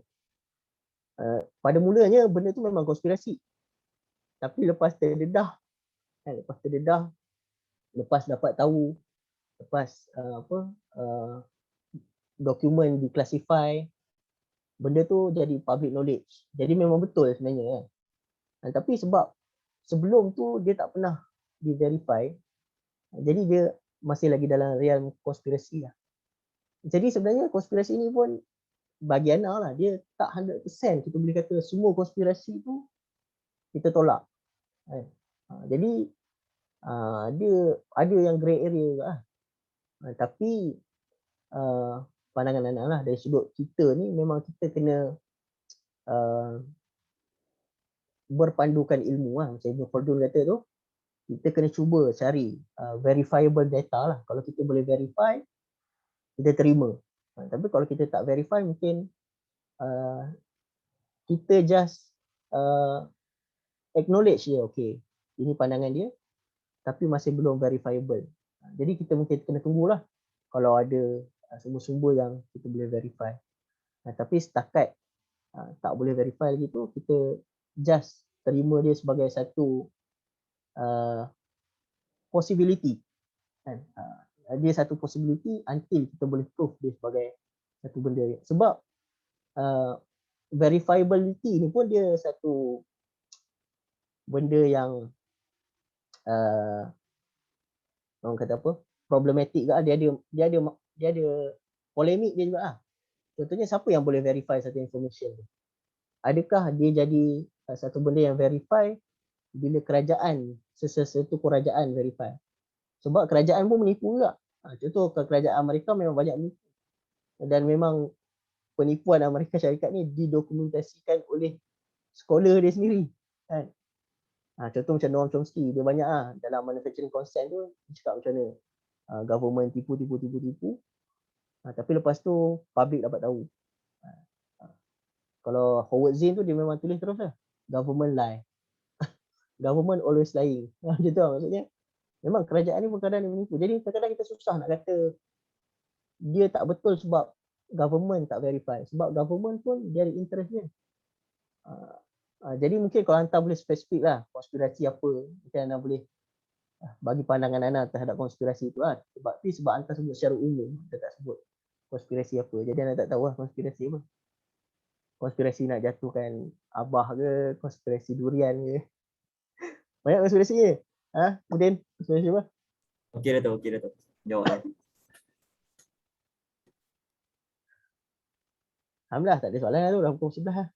Pada mulanya benda tu memang konspirasi. Tapi lepas terdedah, lepas dapat tahu, lepas dokumen declassify, benda tu jadi public knowledge. Jadi memang betul sebenarnya. Tapi sebab sebelum tu dia tak pernah di-verify, jadi dia masih lagi dalam realm konspirasi lah. Jadi sebenarnya konspirasi ni pun bagi Ana lah, dia tak 100% kita boleh kata semua konspirasi tu kita tolak. Jadi dia ada yang grey area juga lah. Tapi pandangan Ana lah, dari sudut kita ni memang kita kena berpandukan ilmu lah. Macam Ibn Khaldun kata tu, kita kena cuba cari verifiable data lah. Kalau kita boleh verify, kita terima. Tapi kalau kita tak verify, mungkin kita just acknowledge dia, okay, ini pandangan dia, tapi masih belum verifiable. Jadi kita mungkin kena tunggulah kalau ada sumber-sumber yang kita boleh verify. Tapi setakat tak boleh verify lagi tu, kita just terima dia sebagai satu possibility. Dia satu possibility until kita boleh prove dia sebagai satu benda. Sebab verifiability ni pun dia satu benda yang orang kata apa, problematik juga. Dia ada polemik dia juga lah. Contohnya siapa yang boleh verify satu information tu? Adakah dia jadi satu benda yang verify bila kerajaan, sesuatu kerajaan verify? Sebab kerajaan pun menipu juga. Contoh kerajaan Amerika memang banyak menipu. Dan memang penipuan Amerika Syarikat ni didokumentasikan oleh scholar dia sendiri. Kan? Contoh macam Noam Chomsky, dia banyak dalam manufacturing consent tu, dia cakap macam mana government tipu. Tapi lepas tu public dapat tahu. Kalau Howard Zinn tu dia memang tulis terus lah. Government lie. Government always lying. Macam tu lah maksudnya. Memang kerajaan ni pun kadang dia menipu. Jadi kadang-kadang kita susah nak kata dia tak betul sebab government tak verify. Sebab government pun dia ada interest dia. Jadi mungkin kalau hantar boleh spesifik lah konspirasi apa. Mungkin anda boleh bagi pandangan anda terhadap konspirasi itu lah. Sebab hantar sebut secara umum. Kita tak sebut konspirasi apa. Jadi anda tak tahu lah konspirasi apa. Konspirasi nak jatuhkan Abah ke, konspirasi durian ke. Banyak konspirasi ke? Udin, konspirasi apa? Okey dah tu. Jawab. Alhamdulillah tak ada soalan lah tu, dah pukul 11 lah.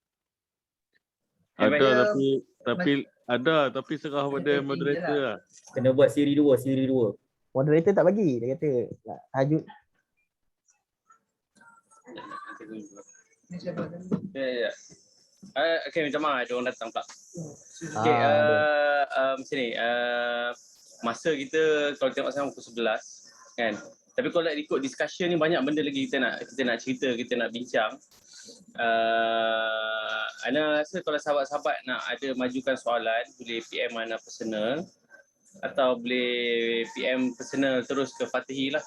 Ada tapi serah pada moderator lah. Kena buat siri 2. Moderator tak bagi, dia kata nak tahajud. Ya. Okay, minta maaf ada orang datang pula. Okay, macam ni. Masa kita kalau tengok sekarang pukul 11 kan. Tapi kalau nak ikut discussion ni banyak benda lagi kita nak cerita, kita nak bincang. Ana rasa kalau sahabat-sahabat nak ada majukan soalan, boleh PM Ana personal atau boleh PM personal terus ke Fatihi lah.